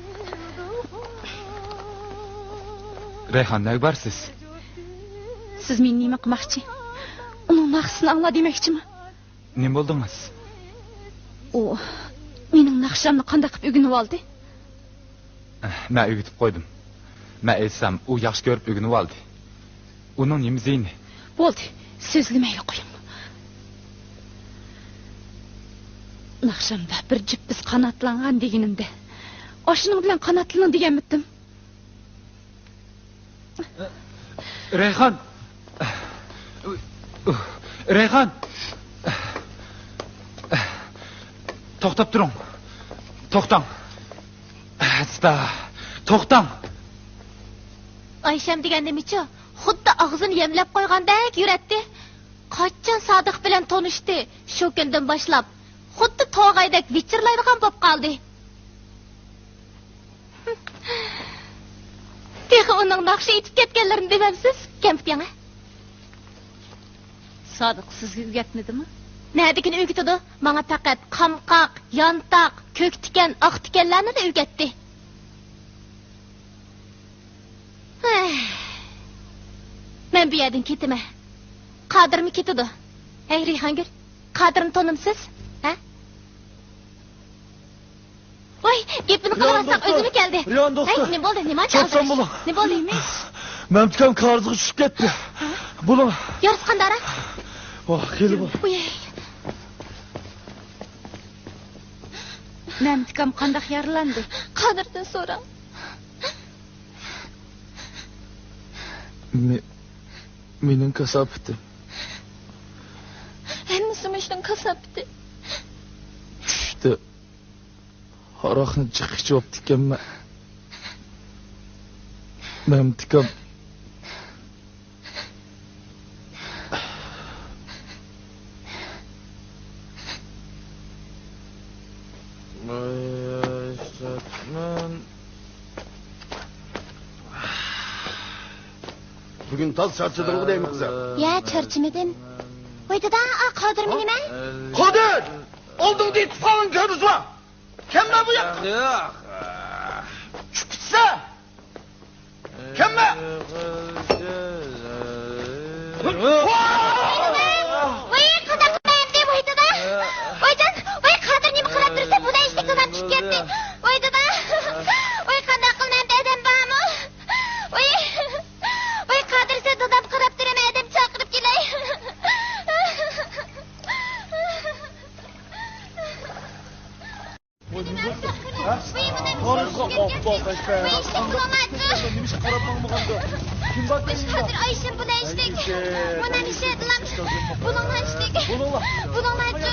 [SPEAKER 2] duhun
[SPEAKER 3] Reyhan ne barsiz?
[SPEAKER 2] Siz meni nima qilmoqchi? Uning naqsini angla demoqchimi?
[SPEAKER 3] Ne buldunuz?
[SPEAKER 2] O mening naqshamni qanday qilib o'rganib oldi?
[SPEAKER 3] Ben ögütüp koydum. Ben etsem o yaxşı görüp ögünüp aldı. Onun nimzeyini.
[SPEAKER 2] Bo'ldi, so'zlamay qo'ying. Naqshamda bir jup biz qanotlangan deganimda, oshining bilan qanotlaning deganmidim.
[SPEAKER 3] Reyhan! Reyhan! To'xtab turing. To'xtang. To'xtang.
[SPEAKER 7] Ayşem degan nemichi, xuddi og'zini yemlab qo'ygandek yuratdi. Qachon Sodiq bilan tanishdi, shu kundan boshlab xuddi tog'aydek vichirlaydigan bo'lib qoldi. Texi uning naqshi etib ketganlarini demamsiz, kampiyanga?
[SPEAKER 2] Sodiq sizga o'rgatmadimi?
[SPEAKER 7] Nədikini ögütüdü? Bana faqat qamqaq, yantaq, kök tikan, aq tikanlarni da ögətdi. Men bu yerden ketime. Qadirmi ketidi? Hey Reyhangul, Qadirni tanımsiz? Ha? Voy, gapini qilmasam o'zini keldi.
[SPEAKER 5] Riyon do'stur.
[SPEAKER 7] Hey, ne bo'ldi? Nima
[SPEAKER 5] Cho'tsam bo'ling.
[SPEAKER 7] Ne bo'ldi?
[SPEAKER 5] Memtikam qarzga tushib ketdi. Buning.
[SPEAKER 7] Yoris qandara?
[SPEAKER 5] Oh, kelib bor.
[SPEAKER 7] Voy.
[SPEAKER 2] Memtikam qanday yaralandi?
[SPEAKER 7] Qadirdan so'ra.
[SPEAKER 5] Mening kasobatim.
[SPEAKER 7] Hammasi mishning kasabti.
[SPEAKER 5] Tushdi. Haroqni chiqib o'pdi ekanman. Memtikam
[SPEAKER 4] Bugün taz çarçıdığını değil mi kızım?
[SPEAKER 7] Ya çarçımıdım. Oydu da Qadir mi nime?
[SPEAKER 4] Kadir! Oldun diye tufağın görürüz var. Kemme bu ya? Çık gitse! Kemme!
[SPEAKER 7] Oy qanday qilmayim deb oydi da. Oydan, oy Qadir nima qilib tursa bu da ishtiqdan tushib ketdi. Oydi da. Oy qanday qilmayim dedim bormi? Oy. Oy Qadir sen dadam qarab turma dedim chaqirib kelay. Qadir Ayşem bu da ishtik. Buna nişe edilam. Bununla ishtik. Bununla chu.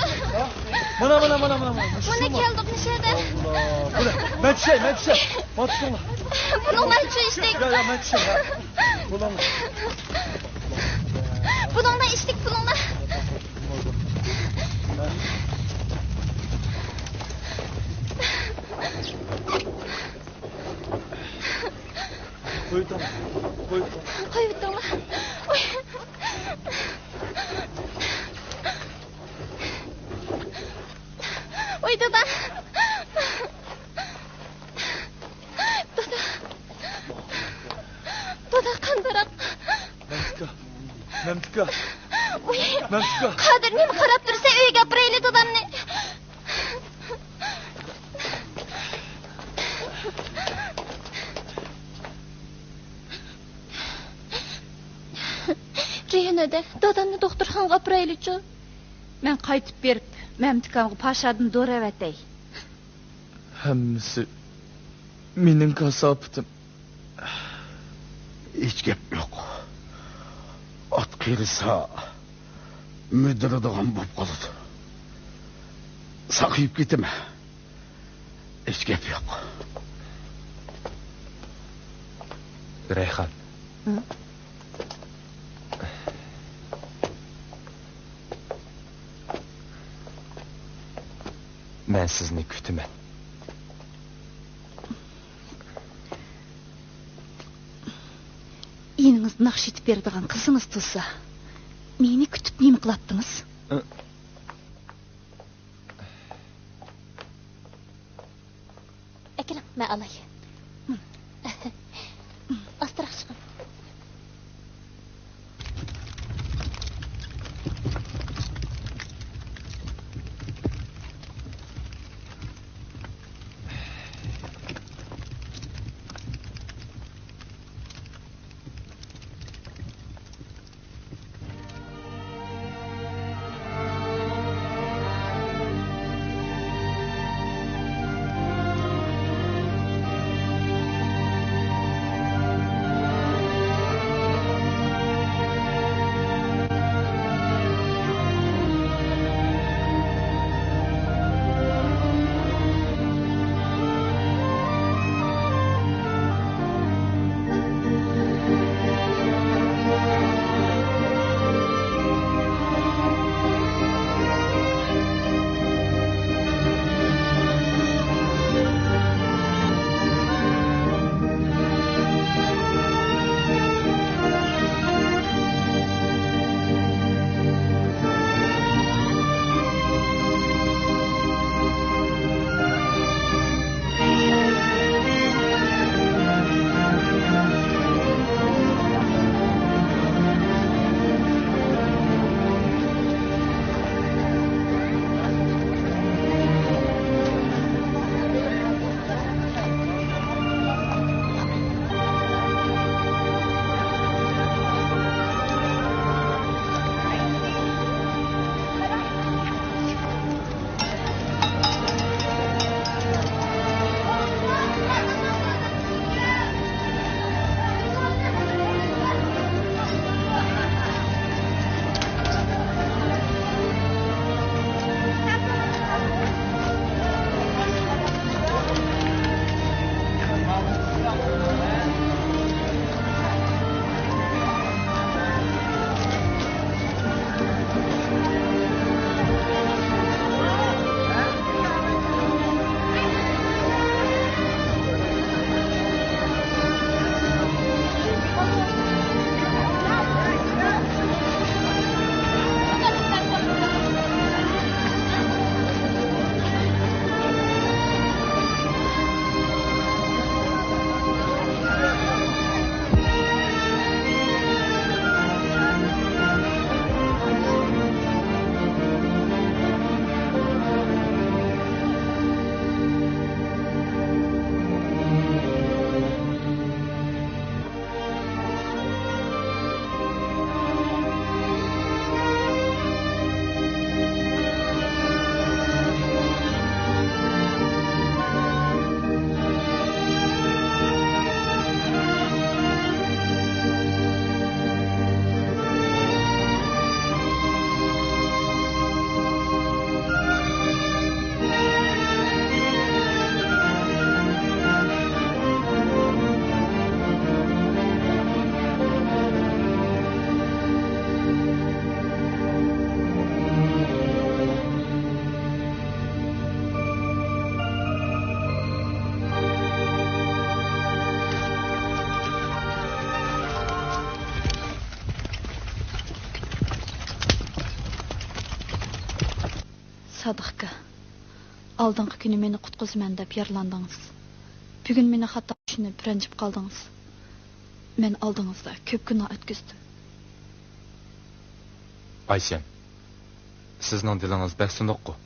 [SPEAKER 5] Mana.
[SPEAKER 7] Buna keldik nişede.
[SPEAKER 5] Men tushey. Matışыңlar.
[SPEAKER 7] Bununla chu ishtik.
[SPEAKER 5] Ya men tushey.
[SPEAKER 7] Bununla ishtik bununla.
[SPEAKER 5] Koy tamam.
[SPEAKER 7] Oy bitdimi? Oy. Oy dada. Dada qandaroq.
[SPEAKER 5] Memtika.
[SPEAKER 7] Oy. Qadir nima qarab tursa uyga gapirayli dadamni. Reynada dadamni doktorxonaga apiraylichu.
[SPEAKER 2] Men qaytib berib, Memtikamga pashadan do'ravatay.
[SPEAKER 5] Hammasi mening kasobatim.
[SPEAKER 4] Hiç gap yok. At qirisa müdürüdüğün bop qoludu. Saqıyıp ketime. Hiç gep yok.
[SPEAKER 3] Reyhan. Men sizni kutiman.
[SPEAKER 2] Иңіңізді нақш етіп бердіған қызыңыз тұлса, мені күтіп нем қылаттыңыз?
[SPEAKER 7] Әкелім, мә алай. Астырақ шығын.
[SPEAKER 2] Sadıqqa, aldыңғы күні мені құтқызымен деп ярландыңыз. Бүгін мені хата düşünüp ренжіп қалдыңыз. Мен алдыңызда көп күні өткіздім.
[SPEAKER 3] Ayşem, sizning dilingiz bek sunduq-ku.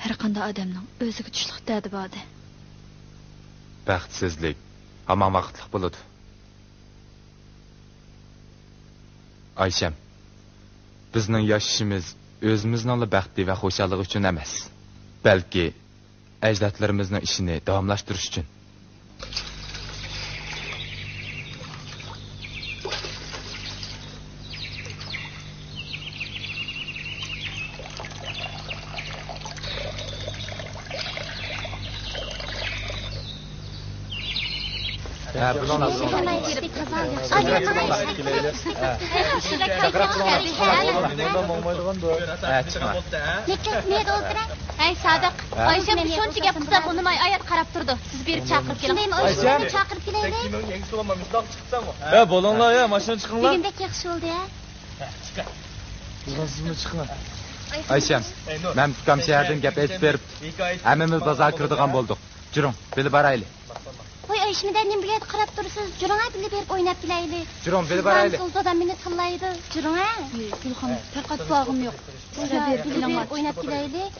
[SPEAKER 2] Her qanday odamning o'ziga tushliq dadi bor-da.
[SPEAKER 3] Baxtsizlik hamon vaqtliq bo'ladi. Ayşem, bizning yashashimiz o'zimizning baxti va xo'shalik uchun emas, balki ajdodlarimizning ishini davomlashtirish uchun. Ha, bunu nasıl?
[SPEAKER 7] Hemen işte kazan. Hadi
[SPEAKER 5] Bundan olmaydigan da.
[SPEAKER 3] Ha, çıkma.
[SPEAKER 7] Ne dolduran? Hey Sadık. Ayşe bu şuncha gap qilsa unimay ayat qarab turdi. Siz berib chaqirib keling. Shundaymi? Ayşe chaqirib kelaylik.
[SPEAKER 5] Ya bolonglar ya, mashina chiqinglar.
[SPEAKER 7] Degandek yaxshi bo'ldi ya.
[SPEAKER 5] Sizmi chiqinglar.
[SPEAKER 3] Ayşem, ben tutkam şehirden gap etip verip, hemmimiz bazar kırdıgan bulduk. Jürün, bili baraylı.
[SPEAKER 7] Voy Ayşimidan nima bu yerda qarab tursiz? Juring a birga berib o'ynab kelaylik.
[SPEAKER 3] Jürün, bili baraylı.
[SPEAKER 7] So'zdan meni tillaydi. Juring a.
[SPEAKER 2] Gulxon, faqat bağım yo'q.
[SPEAKER 7] Sizlar berib o'ynab kelaylik.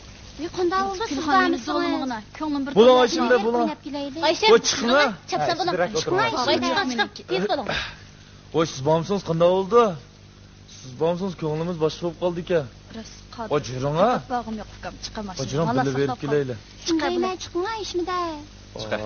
[SPEAKER 7] Qanday bo'ldi
[SPEAKER 2] Gulxonning
[SPEAKER 7] sizlarni
[SPEAKER 2] sog'lig'ini, ko'nglim bir
[SPEAKER 5] Bulang Ayşemda, bulang.
[SPEAKER 7] o'ynab kelaylik.
[SPEAKER 2] Ayşe,
[SPEAKER 5] Voy chiqinglar.
[SPEAKER 2] chapsa bo'ling.
[SPEAKER 7] Chiqmay,
[SPEAKER 2] Chiqib, tez bo'ling.
[SPEAKER 5] Voy siz bormisiz, qanday bo'ldi? Siz bormisiz, ko'nglimiz boshqa bo'lib qoldi ekan.
[SPEAKER 2] Biroz qoldi.
[SPEAKER 5] Voy juring a.
[SPEAKER 2] Bağım yo'q, ukam, chiqamasın.
[SPEAKER 5] Voy juring bilib berib kelaylik.
[SPEAKER 7] Chiqmayman, chiqmay ishimda.
[SPEAKER 5] Chiqay.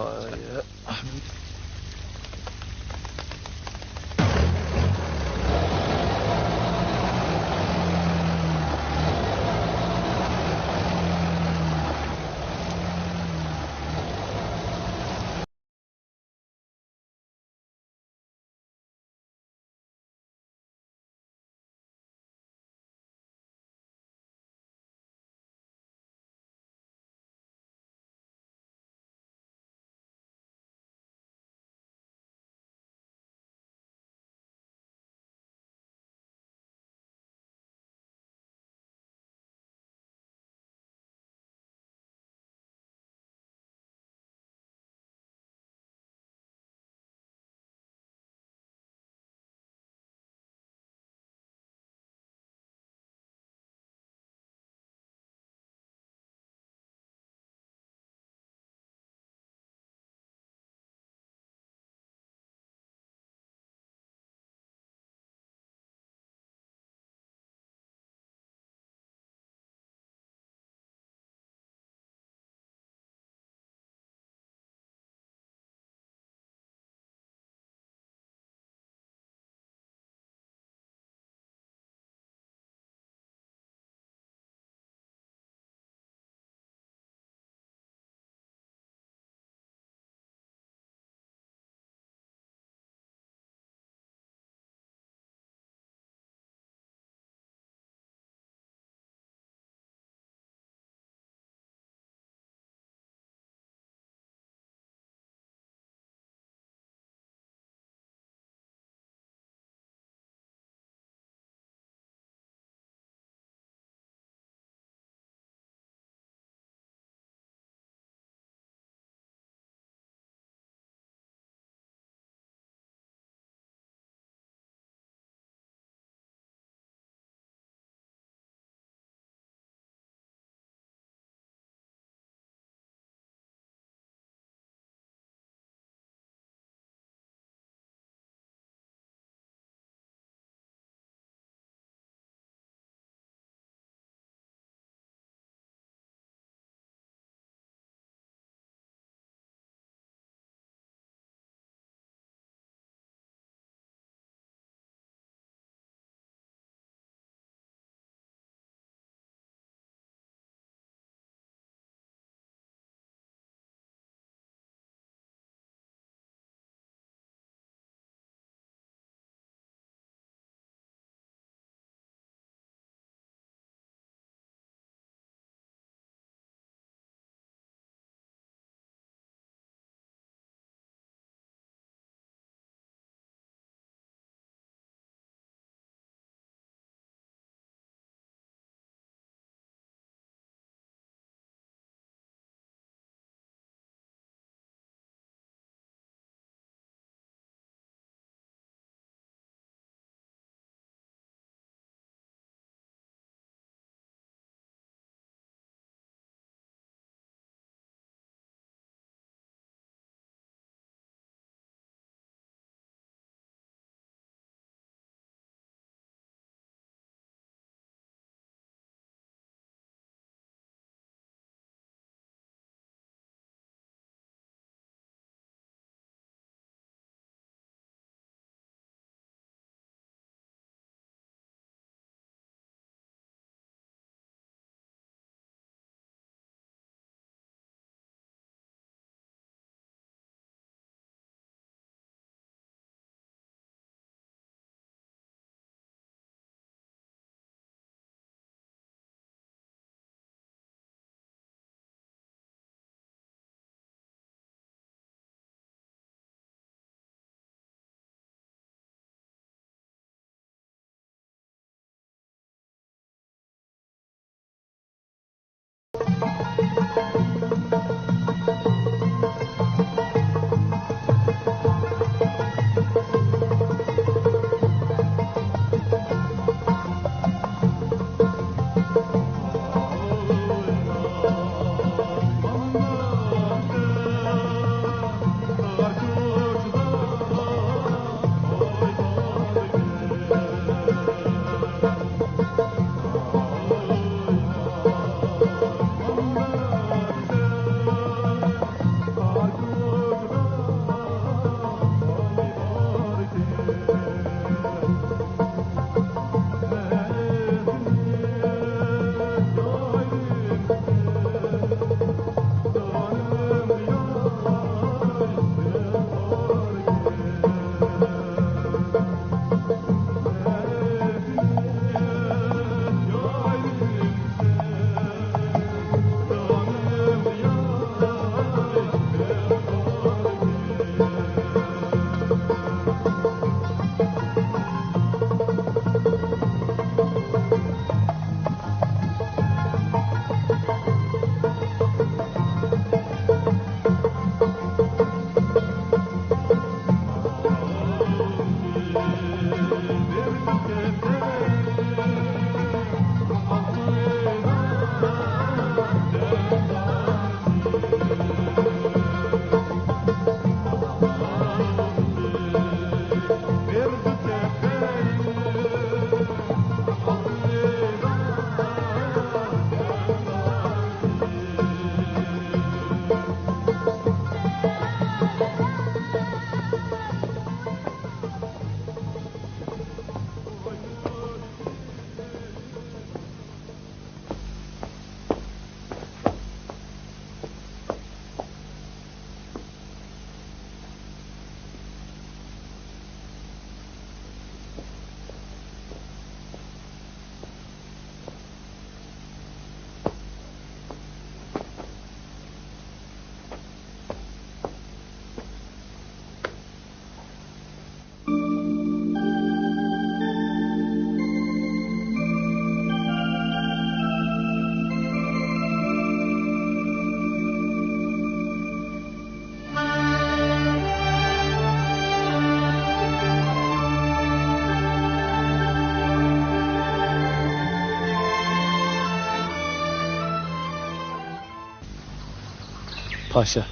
[SPEAKER 5] Paşa,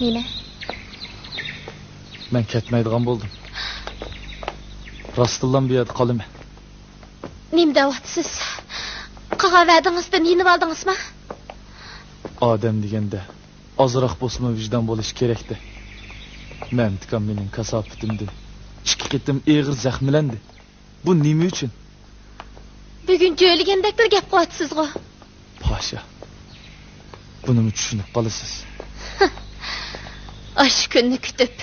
[SPEAKER 7] Nima?
[SPEAKER 5] men ketmaydigan bo'ldim. Rostdan bu yerda qolaman.
[SPEAKER 7] Nima deyapsiz? Qog'avadingizdan yinib oldingizmi?
[SPEAKER 5] Odam deganda ozroq bo'lsa vijdon bo'lishi kerakdi. Men tikam mening kasobatimdan ikki qitim og'ir zaxmlandi. Bu nima uchun?
[SPEAKER 7] Bugun jo'ligandakdir gap qilyapsiz-ku.
[SPEAKER 5] Paşa, bunu mu tushunib qolasiz?
[SPEAKER 7] Ash kunni kutib.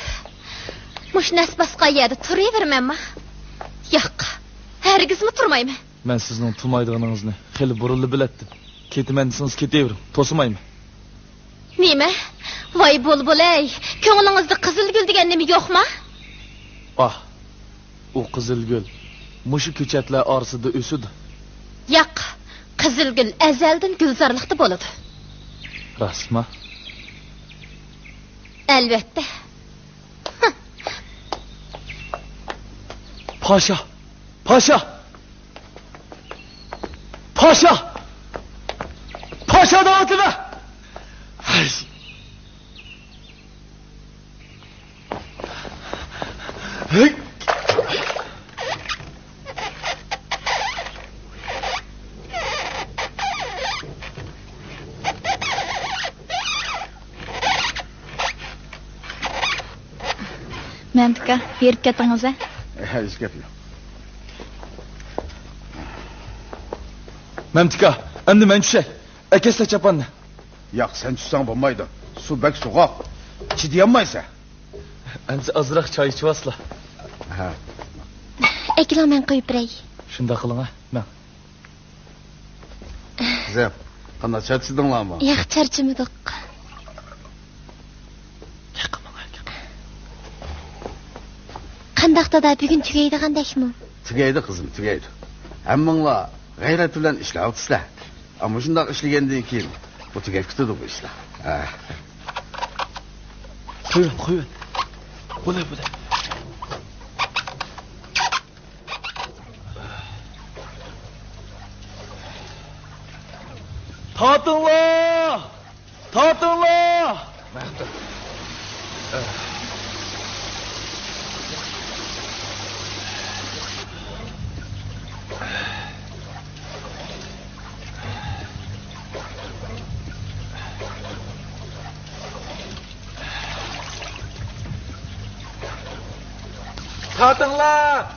[SPEAKER 7] Mush nasbasqa yerda turavermanmi? Yo'q. Hargizmi turmayman.
[SPEAKER 5] Men sizning turmaydiganingizni xeli burilib biletdim. Ketiman desangiz ketavering, to'simayman.
[SPEAKER 7] Nima? Voy bo'lbolay, ko'nglingizda qizilgul degan nima yo'qmi?
[SPEAKER 5] Ah, u qizilgul mushu ko'chatlar orasida o'sidi.
[SPEAKER 7] Yo'q. Qizilgul azaldan gulzorlikda bo'ladi.
[SPEAKER 5] Rostmi?
[SPEAKER 7] Albatta.
[SPEAKER 5] Paşa! Paşa! Paşa! Paşa dağıtıma! Hey!
[SPEAKER 2] Mentika, berib ketingiz a?
[SPEAKER 4] Hech gap yo'q.
[SPEAKER 5] Memtika, endi men tushay. Akasla chapanni.
[SPEAKER 4] Yo'q, sen tushsang bo'lmaydi. Suv bak so'g'oq. Chidayolmaysan.
[SPEAKER 5] Endi azroq choy ichasizlar.
[SPEAKER 4] Ha.
[SPEAKER 7] Akilon men qo'yib beray.
[SPEAKER 5] Shunda qiling a, men.
[SPEAKER 4] Zep, qanday charchidinglarmi?
[SPEAKER 7] Yo'q, charchamadik. Qandaqda da bugun tugaydigandakmi?
[SPEAKER 4] Tugaydi qizim, tugaydi. Hammanglar g'ayrat bilan ishlayapsizlar. Ammo shunday ishlagandan keyin bu tugayib ketadi bu ishlar. Ha.
[SPEAKER 5] Qo'ying. Bo'lay. Tatınla! Mehter. Tatınla!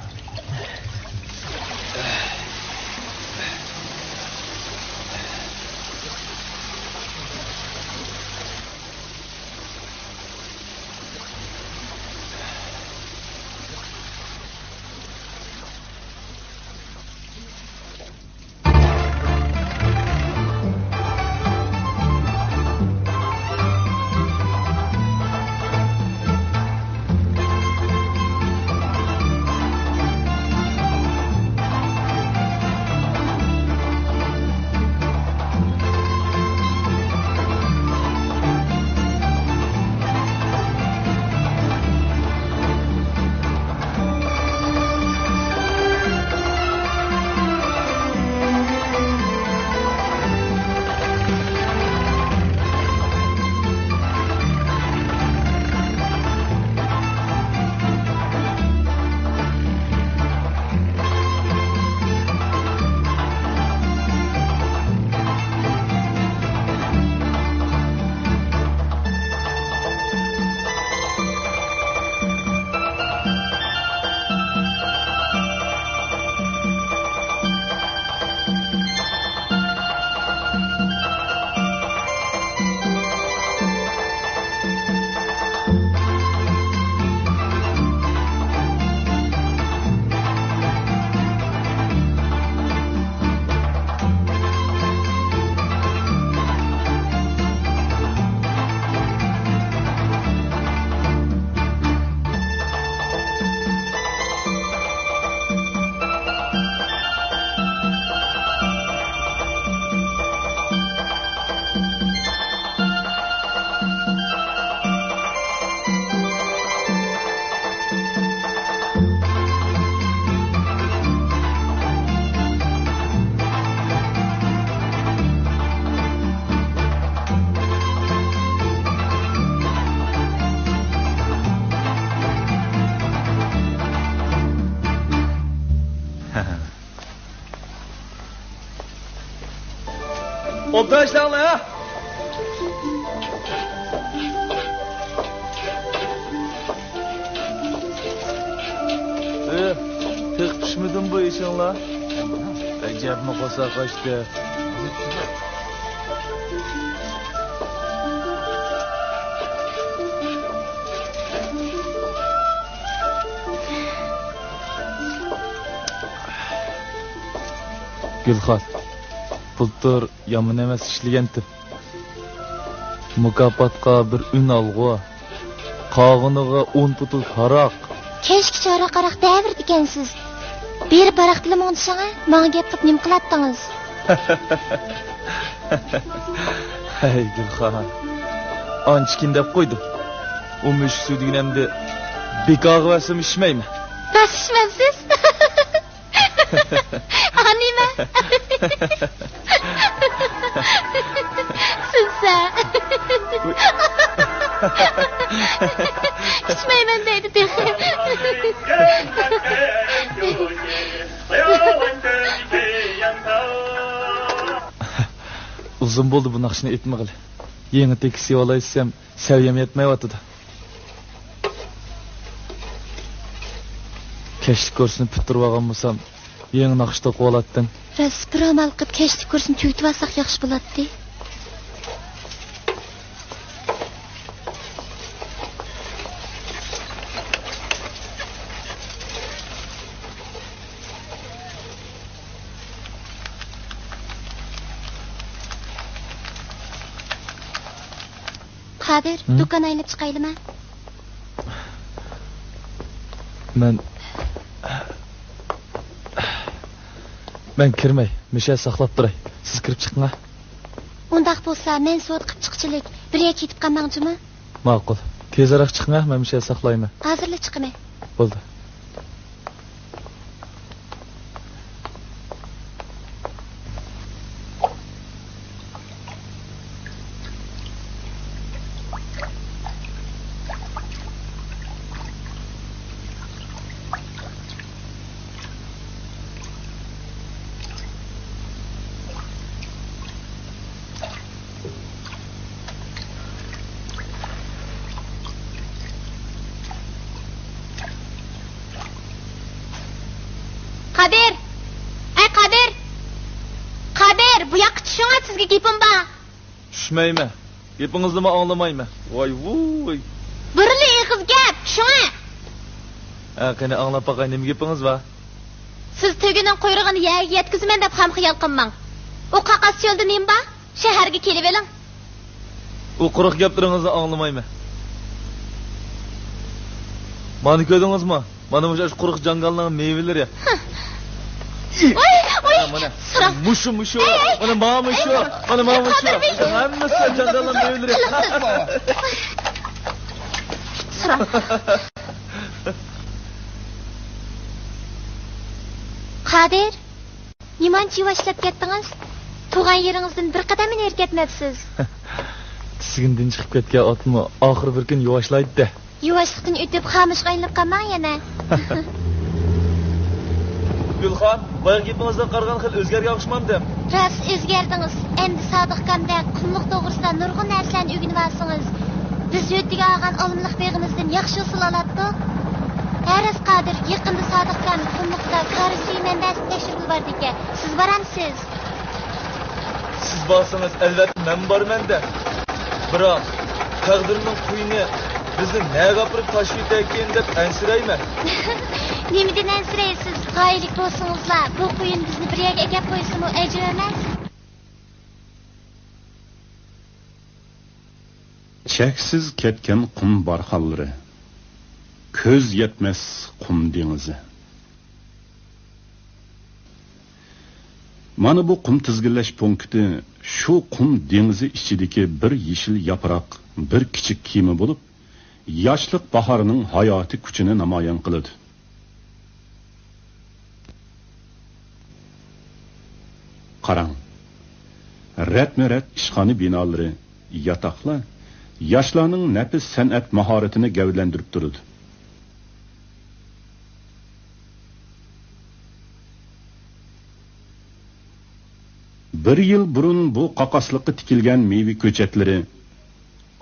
[SPEAKER 5] Oltaşlanlar ha. Tek pişmedin bu işinla. Acayip mi kosa kaçtı. Gülxan, bultur yaman emas işlegendim. Mukopotga bir ün algı, qog'iniga 10 putul haraq.
[SPEAKER 7] Keşke çara qaraq davirdi ekansiz. Beri baraq bilan o'nishing'a, menga gap qilib nima qilatdingiz?
[SPEAKER 5] Hey Gülxan, ançkin deb qo'ydim. O mushuk suydiginamda bekor qilsam ishmaymi?
[SPEAKER 7] Bas ishmabsiz? Anima. Sizsa. İçmeymen deydi diye.
[SPEAKER 5] Uzun bo'ldi bu naqshni etmag'ili. Yangi taksi olaysam, saviyam yetmayotdi. Kechlik kursini bitirib olgan bo'lsam, yangi naqshda qo'latdim.
[SPEAKER 7] Rasbir amal qilib kechlik kursini tugatib olsak yaxshi bo'ladi. Qadir, do'kon aylab chiqaylimi?
[SPEAKER 5] Men kirmay, misha saqlab turay. Siz kirib chiqing.
[SPEAKER 7] Undaq bo'lsa, men sud qilib chiqchilik, birga ketib qolmoqchimi?
[SPEAKER 5] Ma'qul. Tezroq chiqing, men misha saqlayman.
[SPEAKER 7] Hozirlik chiqaman.
[SPEAKER 5] Bo'ldi.
[SPEAKER 7] Qadir! Ay Qadir! Qadir, bu yoqqa tushinglar, sizga gapim bor.
[SPEAKER 5] Tushmayman. Gapingizni men anglamayman. Voy voy.
[SPEAKER 7] Birli ig'iz gap, tushinglar.
[SPEAKER 5] Qani anglab boqay, nima gapingiz bor?
[SPEAKER 7] Siz tugining quyrug'ini yerga yetkazman deb ham xiyol qilmang. U qaqas yo'lda nima bor? Shaharga kelib eling.
[SPEAKER 5] U quruq gaplaringizni anglamayman. Mani ko'rdingizmi? Mana bu quruq jangalning mevalari.
[SPEAKER 7] Oy,
[SPEAKER 5] mana
[SPEAKER 7] sıram.
[SPEAKER 5] Mushu. Mana mamushu. Hammasi jangalning mevalari.
[SPEAKER 7] Sıram. Qadir, nimancha yuvashlab ketdingiz? Tug'an yeringizdan bir qadam erkatmabsiz.
[SPEAKER 5] Tisigindan chiqib ketgan otni oxir bir kun yuvashlaydi-da.
[SPEAKER 7] Yuvashlikdan o'tib xamishga aylanib qolmang yana.
[SPEAKER 5] Gulxon, boya gapingizdan qaragan xil o'zgarga o'xshamamdim.
[SPEAKER 7] Ras o'zgardingiz. Endi Sodiqkamda qumliq to'g'risida nurg'un narsalarni o'rganib olsangiz, biz yo'tiga olgan olimlik beg'imizdan yaxshi usul oladi. Aras Qadir, yaqinda Sodiqkam qumliqda qarisiy manbasi tekshirib bordi ekan. Siz boramsiz?
[SPEAKER 5] Siz borsangiz albatta men borman-da. Biroq taqdirning quyini bizni nega olib tashib ekan deb ansirayman.
[SPEAKER 7] Nimadan ansiraysiz? G'oylik bo'lsingizlar, bu quyin bizni bir yerga egab qo'ysimi ajab emas?
[SPEAKER 8] Cheksiz ketgan qum barxallari, ko'z yetmas qum dengizi. Mana bu qum tizginlash punkti shu qum dengizi ichidagi bir yeshil yaproq, bir kichik kema bo'lib, yoshlik bahorining hayoti kuchini namoyon qiladi. Qarang. Ratma-rat ishxona binolari, yotoqlar yoshlarning nafis san'at mahoratini gavdlantirib turadi. Bir yıl burun bu qaqaslıqqa tikilgan meyve ko'chatlari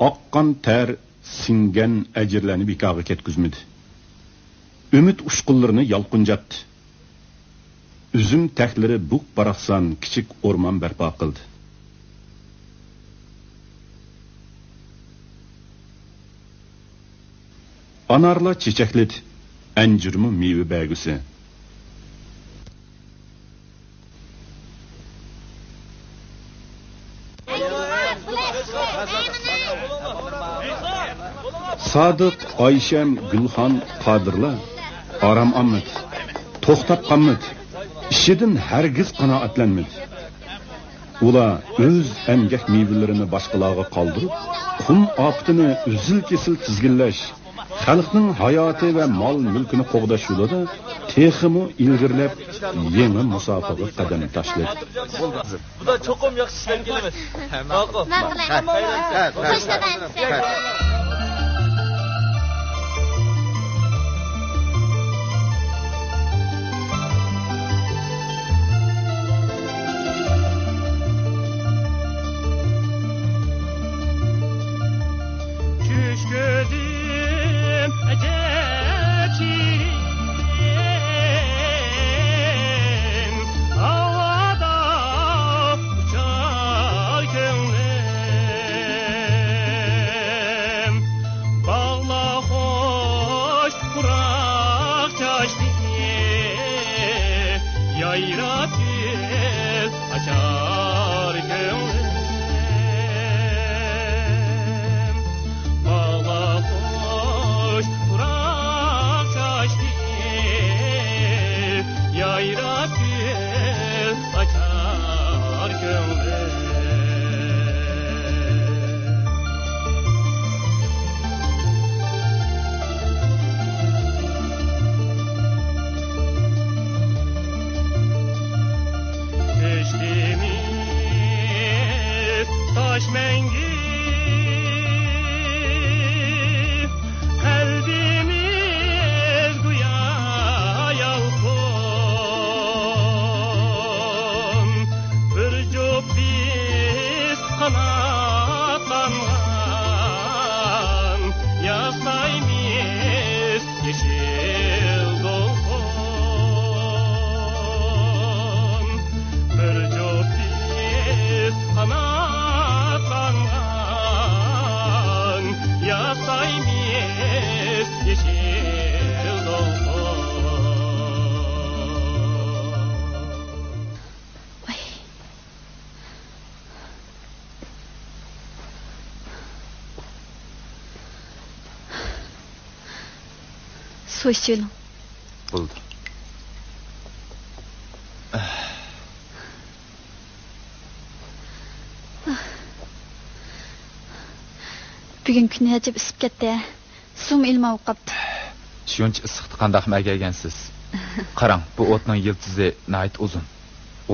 [SPEAKER 8] oqqan ter singan ajrlarni bekorga ketkizmadi. Umid ushqunlarini yalqinjatdi. Üzüm taxtlari buq baraqsan kichik o'rmon barpo qildi. Anarlar çiçekledi, encirmi meyve belgisi. Sadık, Ayşem, Gülhan, Kadirla, aram almadı, to'xtab qolmadi, ishidan hargiz qanoatlanmadi. Ular o'z emgak meyvelerini boshqalarga qoldirib, qum oftini uzil-kesil tizginlash, xalqning hayoti va mol mulkini qo'g'dash yo'lida texmi ilgirlab yangi musofaga qadam tashladi.
[SPEAKER 5] Bu da cho'qim yaxshi ishlar kelamiz.
[SPEAKER 2] Su içelim.
[SPEAKER 3] Buldu.
[SPEAKER 2] Bugün kuni acib isib ketdi. Sum ilmab qapti.
[SPEAKER 3] Shuncha issiqni qandaq magansiz. Qarang, bu o'tning yildizi nayt uzun.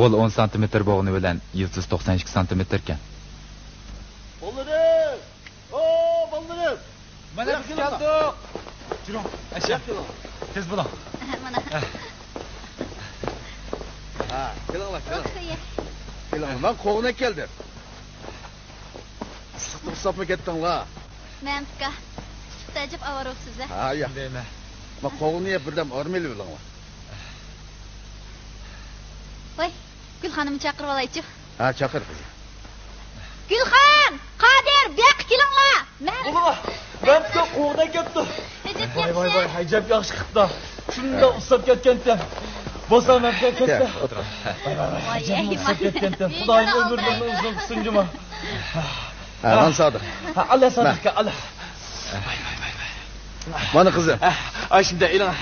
[SPEAKER 3] O'l 10 cm bo'g'ini bilan yildiz 92 cm ekan.
[SPEAKER 6] Bo'ldi! Bo'ldi!
[SPEAKER 3] Mana biz keldik. Jurum, aşağı. Tez bulan.
[SPEAKER 7] Mana.
[SPEAKER 4] Ha, kelinglar. Kelinglar, men qo'g'ina keldim. Issiqni hisobga ketdinglar.
[SPEAKER 7] Men aka. Tajib avarosiz.
[SPEAKER 4] Ha, ya. Men qo'g'inga birdam ormeli bo'linglar.
[SPEAKER 7] Voy, Gulxonimni chaqirib olaychi.
[SPEAKER 4] Ha, chaqir qizim.
[SPEAKER 7] Gulxon, Qodir, bu yoqqa kelinglar.
[SPEAKER 5] Ben de qo'g'da ketdi. Voy, hajab yaxshi qipti. Shunda usab ketgandan. Bosaman ketdi. Hajab usab ketgandan. Xudoyim umrlarini uzun qilsin juma.
[SPEAKER 4] Ha, man Sodiq.
[SPEAKER 5] Allah Sodiqqa, Allah.
[SPEAKER 4] Mana qizim.
[SPEAKER 5] Ay shunda eling.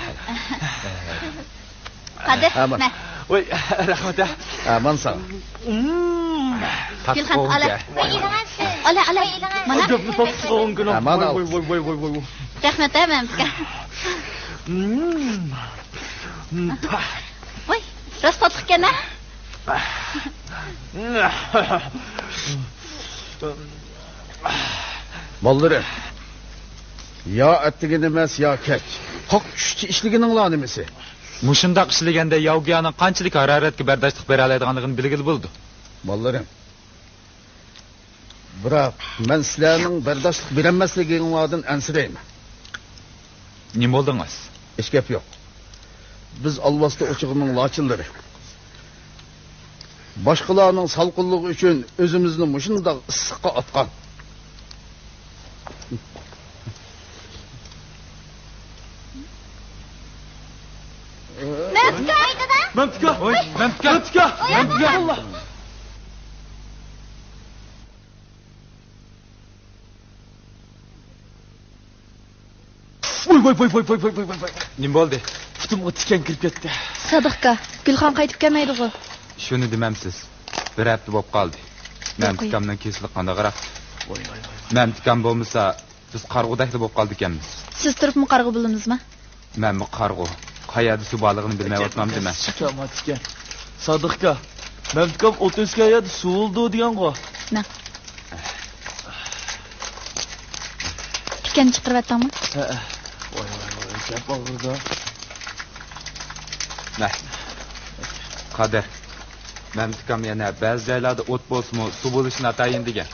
[SPEAKER 7] Qodir, mana.
[SPEAKER 5] Voy, rahmat.
[SPEAKER 4] Ha, man Sodiq.
[SPEAKER 7] Gulxon, ala. Ala. Mana.
[SPEAKER 5] Hajabni topsiqon kuni.
[SPEAKER 4] Mana.
[SPEAKER 5] Voy.
[SPEAKER 7] Rahmat, men aka. Voy, rost totliq ekan a?
[SPEAKER 4] Mollarim. Ya attigin emas, ya kech. Qoq tushdi ishligining nimasi?
[SPEAKER 3] Mushundaq ishlaganda yovgiyaning qanchalik haroratga bardoshlik bera oladiganligini bilgil bo'ldi.
[SPEAKER 4] Ballarım. Bırak, ben sizlerinin berdaşlık bilenmesliğinlerden ensireyim.
[SPEAKER 3] Ne oldunuz?
[SPEAKER 4] Hiç gap yok. Biz Alvaslı uçuğunun laçılları. Başkalarının salqınlığı için özümüzün muşunda ıssıqqa atqan.
[SPEAKER 5] Memtika! Allah! Voy.
[SPEAKER 3] Ne oldu?
[SPEAKER 5] Putumga tikan kirib ketdi.
[SPEAKER 2] Sadıqqa, Gülxan qaytib kelmaydi go.
[SPEAKER 3] Şunu dememsiz. Bir hafta bo'lib qoldi. Memtikamdan kesilib qandaqroq.
[SPEAKER 5] Voy.
[SPEAKER 3] Memtikam bo'lmasa, biz qarg'udakda bo'lib qoldik ekanmiz.
[SPEAKER 2] Siz turibmi qarg'u bilimizmi?
[SPEAKER 3] Men bu qarg'u qayerda suv borlig'ini bilmayotmam dema.
[SPEAKER 5] Tikan. Sadıqqa, memtikam o'tesga yerda suvildi degan go.
[SPEAKER 2] Na. Tikan chiqaryaptingmi?
[SPEAKER 5] Ha. Voy, gap og'irda.
[SPEAKER 3] Nah. Qadir. Memtikam yana ba'zi joylarda o't bo'lsa-mu, suv bo'lishini atayin degan.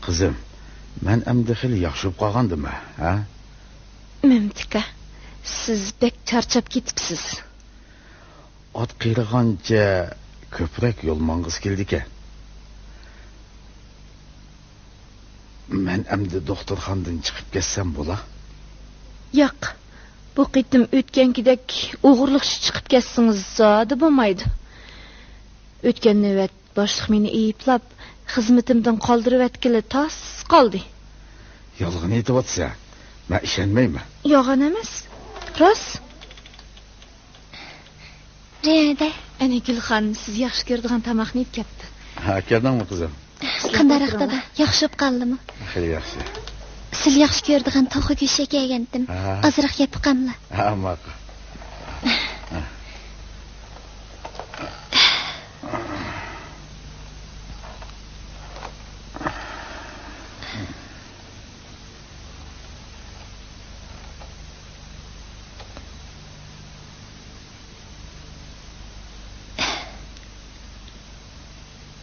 [SPEAKER 4] Kızım, ben emdi xili yaxshib qolgandim, ha?
[SPEAKER 2] Memtika, siz bek charchab ketibsiz.
[SPEAKER 4] Ot qiyrigancha ko'proq yo'l mangiz keldi ekan. Men emdi doktorxonadan chiqib ketsam bo'la?
[SPEAKER 2] Yo'q. Bu qitim o'tgankidek o'g'irliqchi chiqib ketsangiz zodi bo'lmaydi. O'tgan navbat boshliq meni eyiplab, xizmatimdan qoldirib atkili tas qoldi.
[SPEAKER 4] Yolg'on aytyapsan. Men ishonmayman.
[SPEAKER 2] Yolg'on emas. Rost.
[SPEAKER 7] Reyada.
[SPEAKER 2] Ana Gulxan, siz yaxshi ko'radigan tamoqni yeb ketdi.
[SPEAKER 4] Ha, keldingmi qizim?
[SPEAKER 7] Qandaraqda da yaxshi bo'lib qoldimi?
[SPEAKER 4] Xeyli yaxshi.
[SPEAKER 7] Siz yaxshi ko'radigan to'g'ri go'shak yegandim. Ozroq yeb qamla.
[SPEAKER 4] Ha, ma'qul.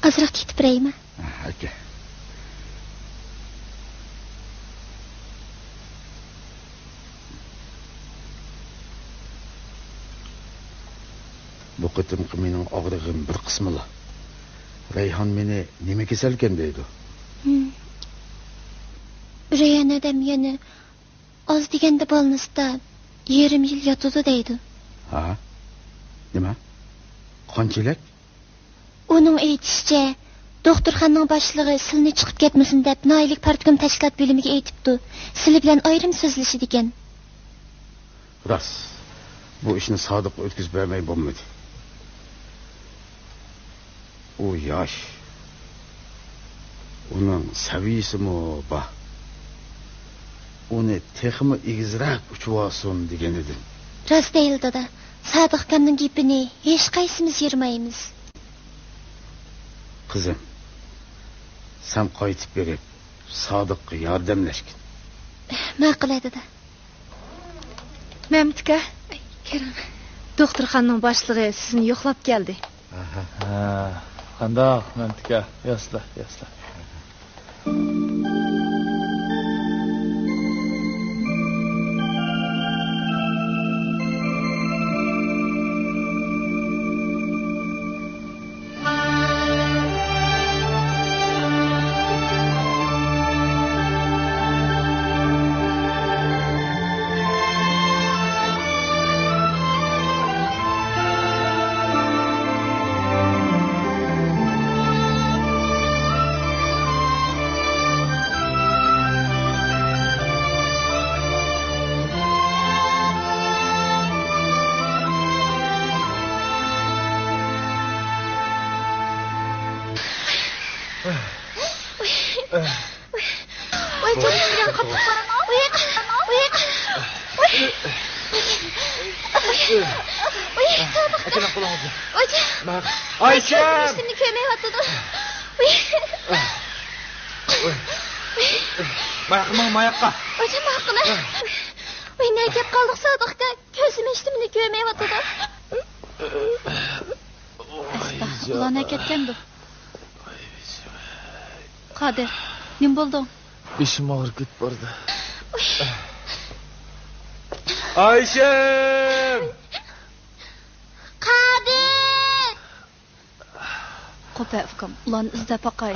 [SPEAKER 7] Ozroq ketib boraymi?
[SPEAKER 4] Aka. Bu qitimqi mening og'rig'im bir qismila. Rayhon meni nima kasal ekan deydi.
[SPEAKER 7] Rayhon odam yana oz deganda bolnisda 20 yil yotadi deydi.
[SPEAKER 4] Ha? Nima? Qanchalik?
[SPEAKER 7] Uning aytishicha, doktorxonaning boshlig'i silni chiqib ketmasin deb noyilik partikum tashkilot bo'limiga aytibdi. Sizlar bilan ayrim so'zlashdi ekan.
[SPEAKER 4] Rost. Bu ishni sodiq o'tkazib bermay bo'lmaydi. U yosh. Uning saviyasimi bor. Uni texmi egizroq uchib olsin degan edim.
[SPEAKER 7] Rost deyildi da. Sodiq kamning gapini hech qaysimiz yirmaymiz.
[SPEAKER 4] Kızım, sen qaytib berib, Sodiqqa yordamlashgin.
[SPEAKER 7] Ma'qul edi da.
[SPEAKER 2] Memtika, Kerem. Doktorxonaning boshlig'i sizni yo'qlab keldi.
[SPEAKER 5] Ha, qandoq, Memtika? Yasla.
[SPEAKER 7] Oy canım bilen kapı param. Oy Sadık'ta.
[SPEAKER 5] Açın kulağınızı.
[SPEAKER 7] Oy.
[SPEAKER 5] Ayşe.
[SPEAKER 7] Şimdi kömeğe atladı.
[SPEAKER 5] Mayakka.
[SPEAKER 7] Hocam hakkına. Oy ne gap kaldık Sadık'ta. Gözüm içtimini kömeğe atladı.
[SPEAKER 2] Ulan ketkendi. Kadir, nim buldun?
[SPEAKER 5] Beşim ağrıp git bardı.
[SPEAKER 3] Ayşem!
[SPEAKER 7] Kadir!
[SPEAKER 2] Kopa ufkam, ulan izde bakay.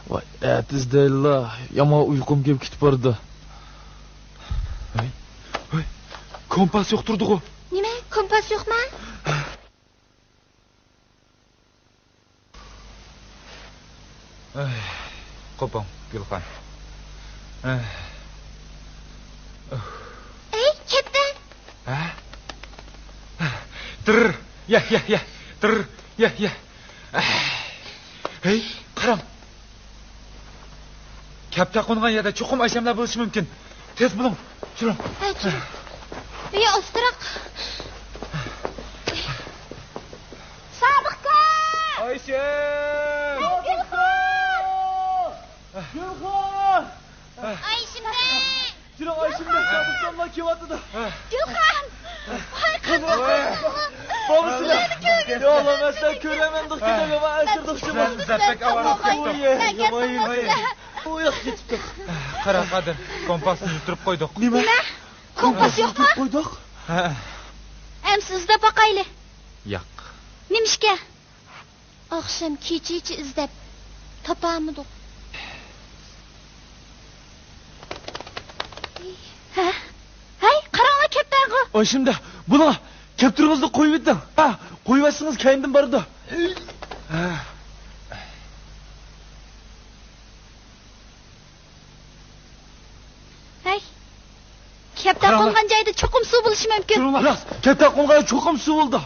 [SPEAKER 5] Vay, etiz değil la. Yama uykum gelip git bardı.
[SPEAKER 3] Kompas yokturdu o.
[SPEAKER 7] Nime, kompas yok mu?
[SPEAKER 3] Kopam, Gülhan.
[SPEAKER 7] Ey, kettin.
[SPEAKER 3] Tırr, ya, tırr, ya. Hey, karam. Kapta konuğun yerde çokum aşamlar buluşu mümkün. Tez bulun, şurum.
[SPEAKER 7] Hey, dur. İyi, osturak. Sadıkka!
[SPEAKER 3] Ayşem!
[SPEAKER 5] Gülhan!
[SPEAKER 7] Ay şimdi!
[SPEAKER 5] Şuna Ayşem'de Sadık'tan kim attı da?
[SPEAKER 7] Gülhan! Ay kadın!
[SPEAKER 5] Babası ya! Ya Allah ben sen köremendik ki de ben esirdik şu
[SPEAKER 3] Ben zepek avarak
[SPEAKER 5] kettik.
[SPEAKER 3] Hayır.
[SPEAKER 5] Uyak gittik.
[SPEAKER 3] Kara Kadir, kompasını yuturup koyduk.
[SPEAKER 5] Nime?
[SPEAKER 2] Kompas yok mu?
[SPEAKER 5] Koyduk.
[SPEAKER 2] Emsiz izde bakaylı.
[SPEAKER 3] Yak.
[SPEAKER 2] Nimişke?
[SPEAKER 7] Akşam keçi izlep tapamadık.
[SPEAKER 2] Hey, karana kepbergi.
[SPEAKER 5] Ay şimdi buna kepturumuzu koyuveddin. Ha, koyuversiniz kendim bardı.
[SPEAKER 2] Hey. Kepten kongan joyda cho'qim suv bo'lishi mumkin.
[SPEAKER 5] Durun kepten kongan çokum su oldu.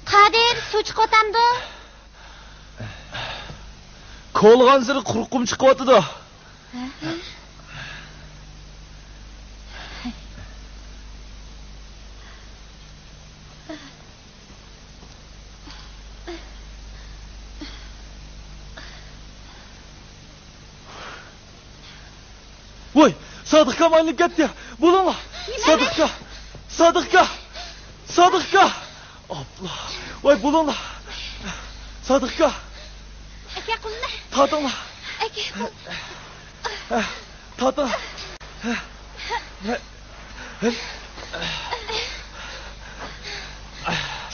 [SPEAKER 7] Kadir, su chiqotamdi.
[SPEAKER 5] Kolgan siri quruqqum chiqyapti da. Voy, Sadık'a maylık gitti. Bulun la. Sadık'a. Abla. Vay bulun la. Sadık'a.
[SPEAKER 7] Aka qulna.
[SPEAKER 5] Tatın la.
[SPEAKER 7] Aka qul.
[SPEAKER 5] Tatın.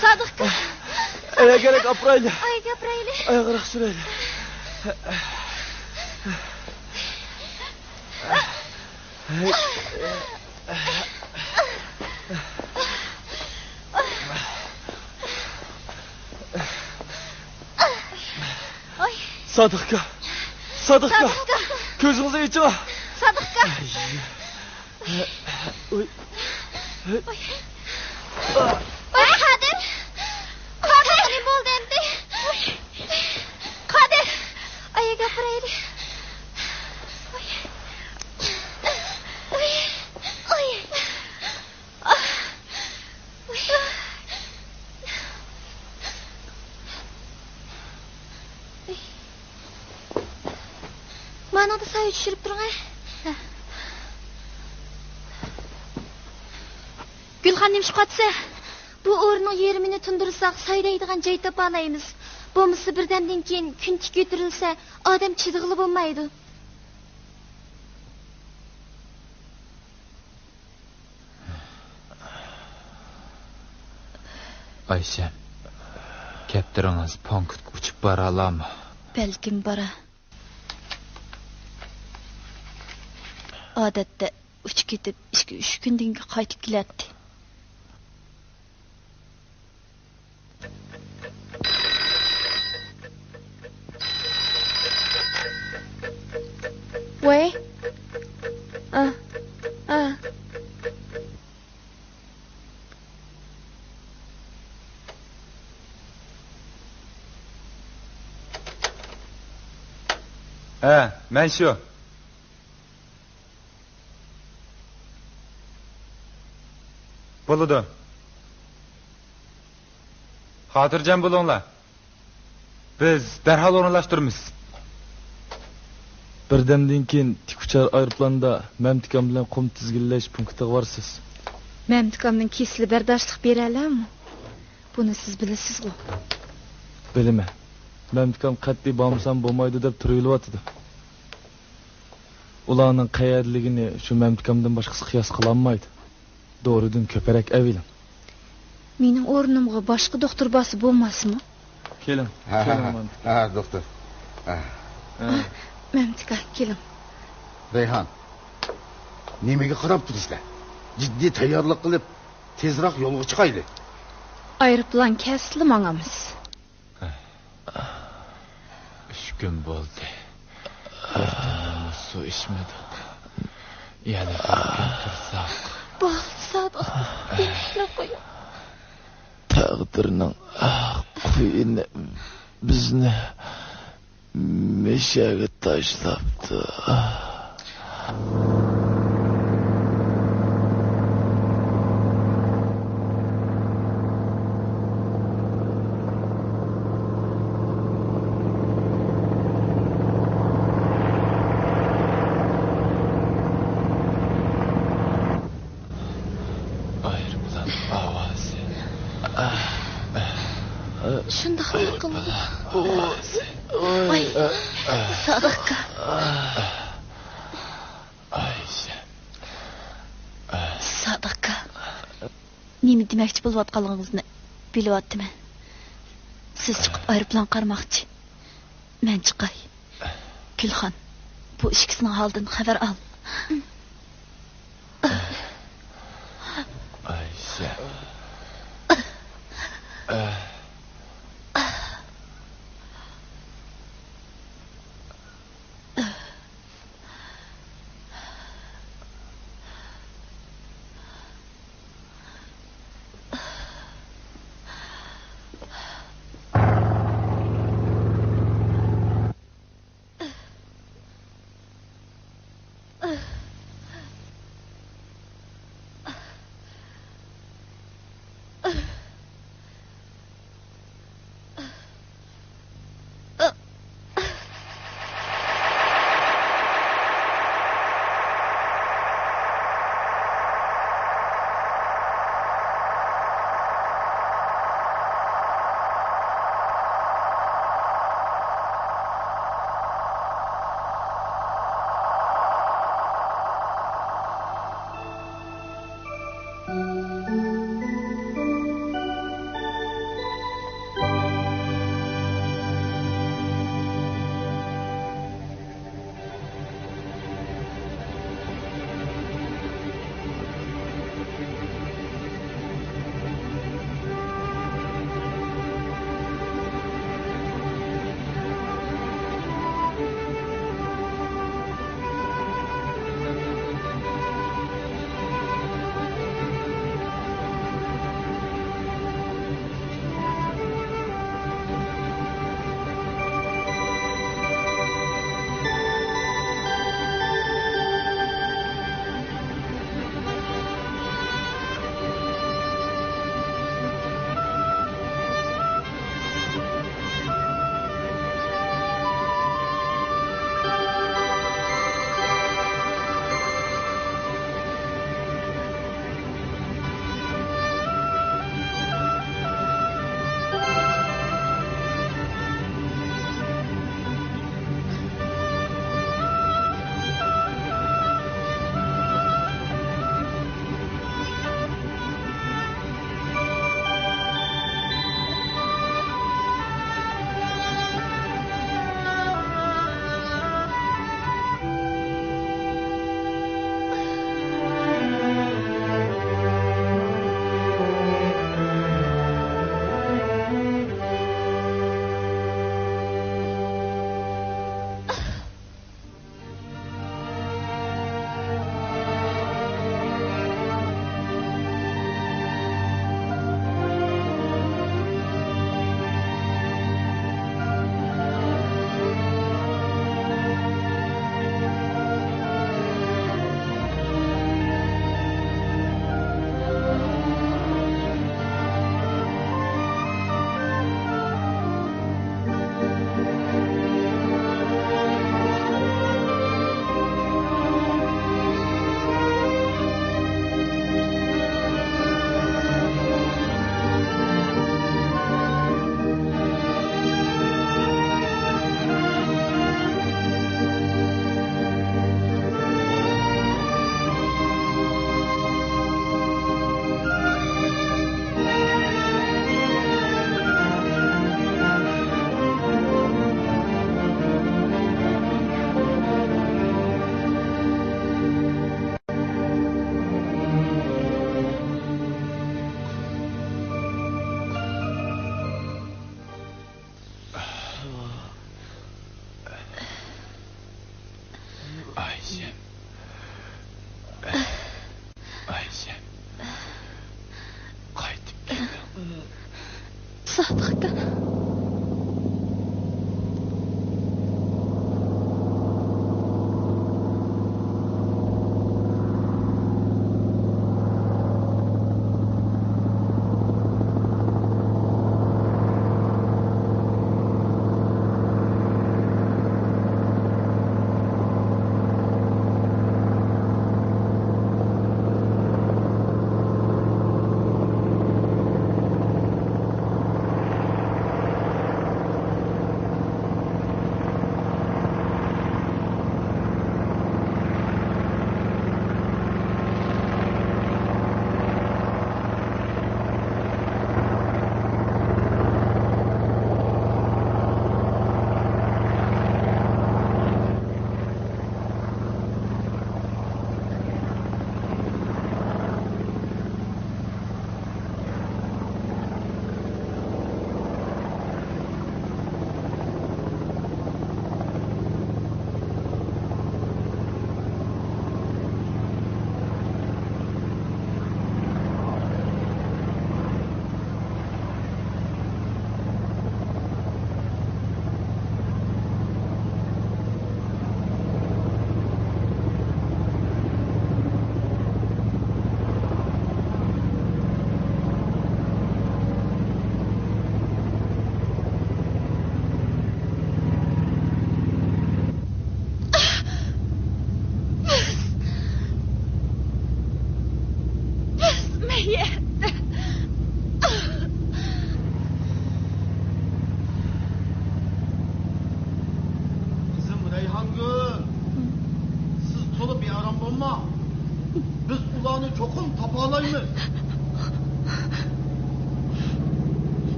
[SPEAKER 7] Sadıkka.
[SPEAKER 5] Aya gerek aprayla.
[SPEAKER 7] Ay gaprayli.
[SPEAKER 5] Aya gerek süreyli.
[SPEAKER 7] Ay.
[SPEAKER 5] Sadık'a. Gözünüzü içine.
[SPEAKER 7] Sadıkka. Ay Kadir. Kadir ne oldu endi? Kadir. Ay gaprayli. Ay. Manada sayı düşürüp durun ha.
[SPEAKER 2] Gülhan nimsh qotsa?
[SPEAKER 7] Bu o'rning yerimini tundursak sayraydigan joy topa olamiz. Bo'lmasa birdamdan keyin kun tik ko'tarilsa, odam chidig'li bo'lmaydi.
[SPEAKER 3] Ayşem, keptiriniz punkut uçup bara alamı?
[SPEAKER 2] Belkim bara. Odatda uch ketib 2-3 kundan keyin qaytib keladi. Voy.
[SPEAKER 3] Men shu. Bo'ladi. Xotirjam bo'linglar. Biz darhol o'rinlashtiramiz.
[SPEAKER 5] Birdamdan keyin tikuchar aeroplanda Mamtikam bilan qum tizginlash punktiga borsiz.
[SPEAKER 2] Mamtikamning kesili bardoshlik bera olammi? Buni siz bilasiz-ku.
[SPEAKER 5] Bilaman. Mamtikam qat'iy bormasam bo'lmaydi deb turilyapti. Ularning qayerligini shu Mamtikamdan boshqasi qiyos qila olmaydi. Doğrudan köperek evilim.
[SPEAKER 2] Mening o'rnimga boshqa doktor bosi bo'lmasmi?
[SPEAKER 5] Keling.
[SPEAKER 4] Ha, doktor.
[SPEAKER 2] Mamtika, keling.
[SPEAKER 4] Reyhan. Nimaga qarab turibsizlar? Jiddiy tayyorlik qilib, tezroq yo'lga chiqaylik.
[SPEAKER 2] Aeroplan kesildi mangamiz.
[SPEAKER 3] 3 kun bo'ldi. Ertandan su ichmadik. Yana bir kun tursak.
[SPEAKER 2] Bo'lsadi. Beklab qo'ying.
[SPEAKER 5] Taqdirning quyini bizni meshaga tashlabdi.
[SPEAKER 2] Shunda qildim. Voy. Sodiqqa.
[SPEAKER 3] Ayşe.
[SPEAKER 2] Sodiqqa. Nima demoqchi bo'layotganingizni bilyapman. Siz chiqib aeroplan qarmoqchi. Men chiqay. Gulxon, bu ikkisining holidan xabar ol.
[SPEAKER 3] Ayşe. Ayşem. Qaytib kelding.
[SPEAKER 2] Sodiq aka.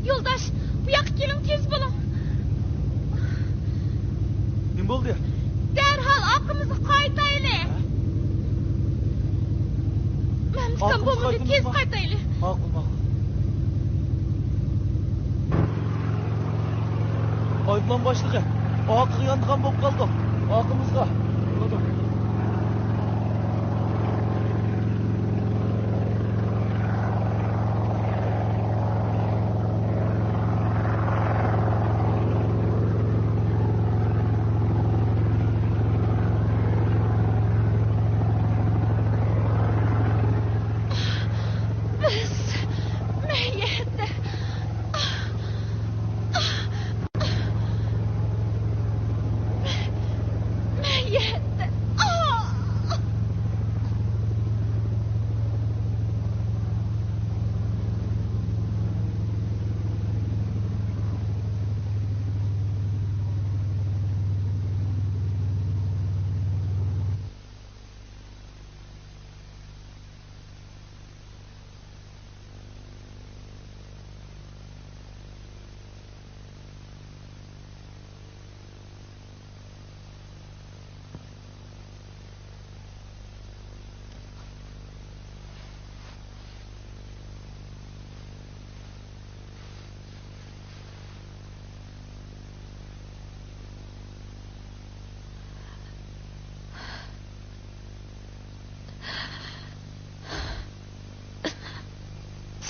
[SPEAKER 2] Yoldaş, bu yoqqa keling tez bo'ling.
[SPEAKER 5] Nima bo'ldi?
[SPEAKER 2] Darhol oqimizni qaytaylik. Mamskan bo'lmasa tez qaytaylik.
[SPEAKER 5] Ma'qul, ma'qul. Aytlan boshlig'i, oqi yongan bo'lib qoldi. Oqimizga. Bo'ldi.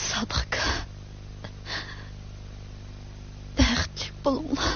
[SPEAKER 2] Sodiq. Baxtli bo'linglar.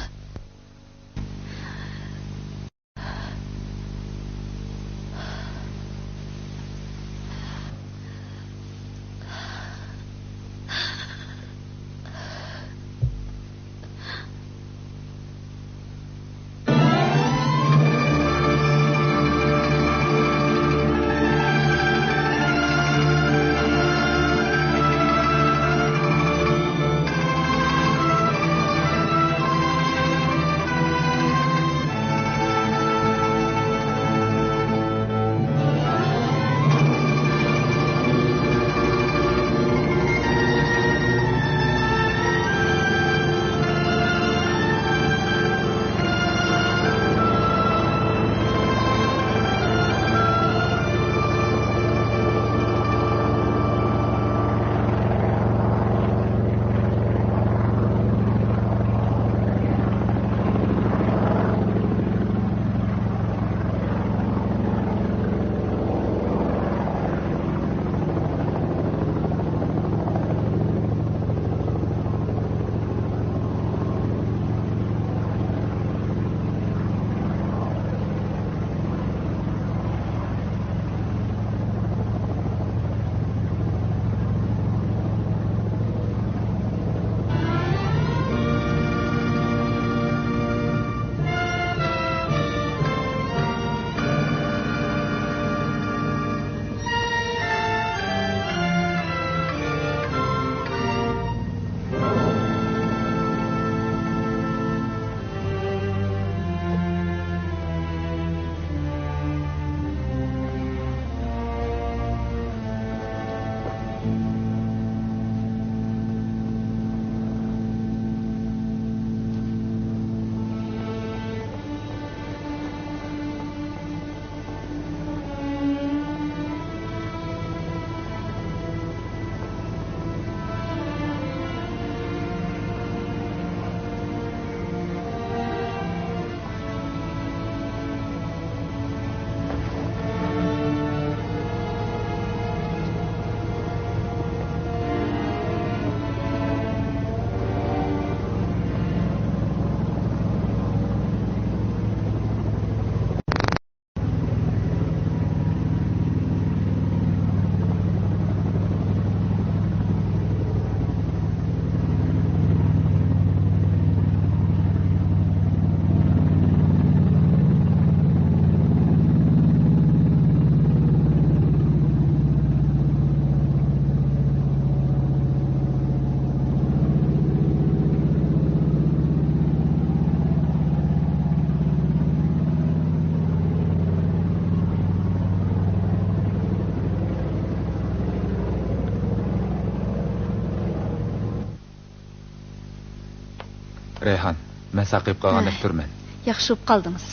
[SPEAKER 3] Reyhan, men saqib qalgan deb turman.
[SPEAKER 2] Yaxshi bo'lib qaldingiz.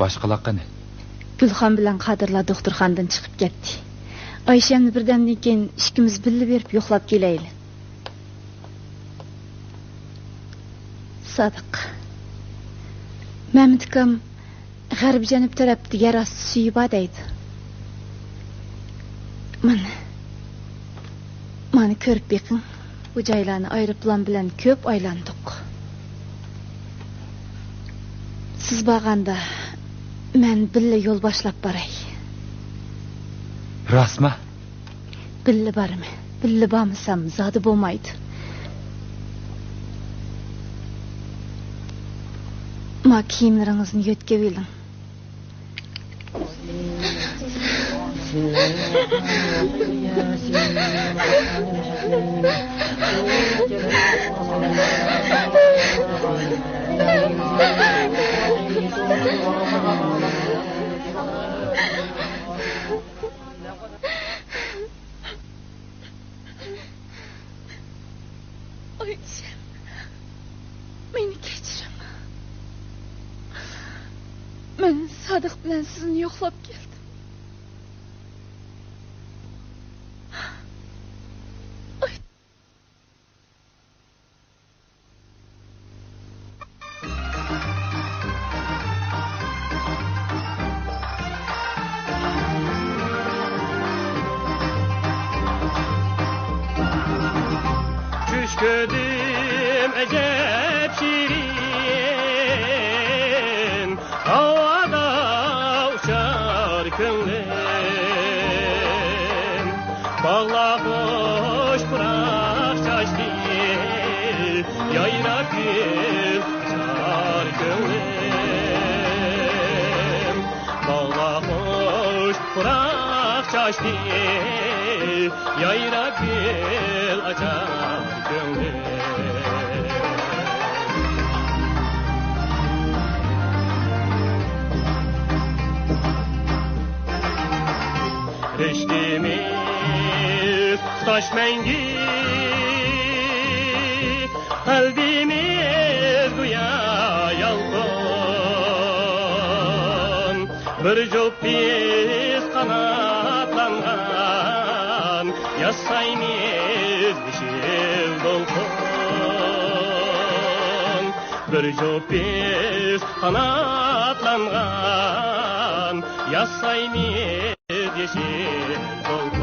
[SPEAKER 3] Boshqalar qani?
[SPEAKER 2] Gulxon bilan Qadirlar doktorxonadan chiqib ketdi. Oyshamni birdamdan keyin ikkimiz birga berib yo'qlab kelaylik. Sadiq. Mehmet akam g'arb janub tarafda yer osti suyi bor deydi. Mani ko'rib beqing. Bu joylarni aeroplan bilan ko'p aylandik. Siz borganda men billa yo'l boshlab boray.
[SPEAKER 3] Rasma?
[SPEAKER 2] Billa bormi? Billa bormasam zodi bo'lmaydi. Ma kiyimlaringizni yo'tkab oling. Oycim, beni kechiring. Men Sadiq bilan sizni yo'qlab keldim.
[SPEAKER 1] Düşküdüm ecep şirin, havada uçar könlüm. Bağlamış bırak çaştı, yayrak gül uçar könlüm. Bağlamış bırak çaştı, yayrak gül açar gönlüm. Reştimiz taş mengi, kalbimiz duya yalgın. Bir cüp biz kanatlangan, yasaymiz dişil dolkun. Bir cüp biz kanatlangan, yasaymiz yeşil dolkun.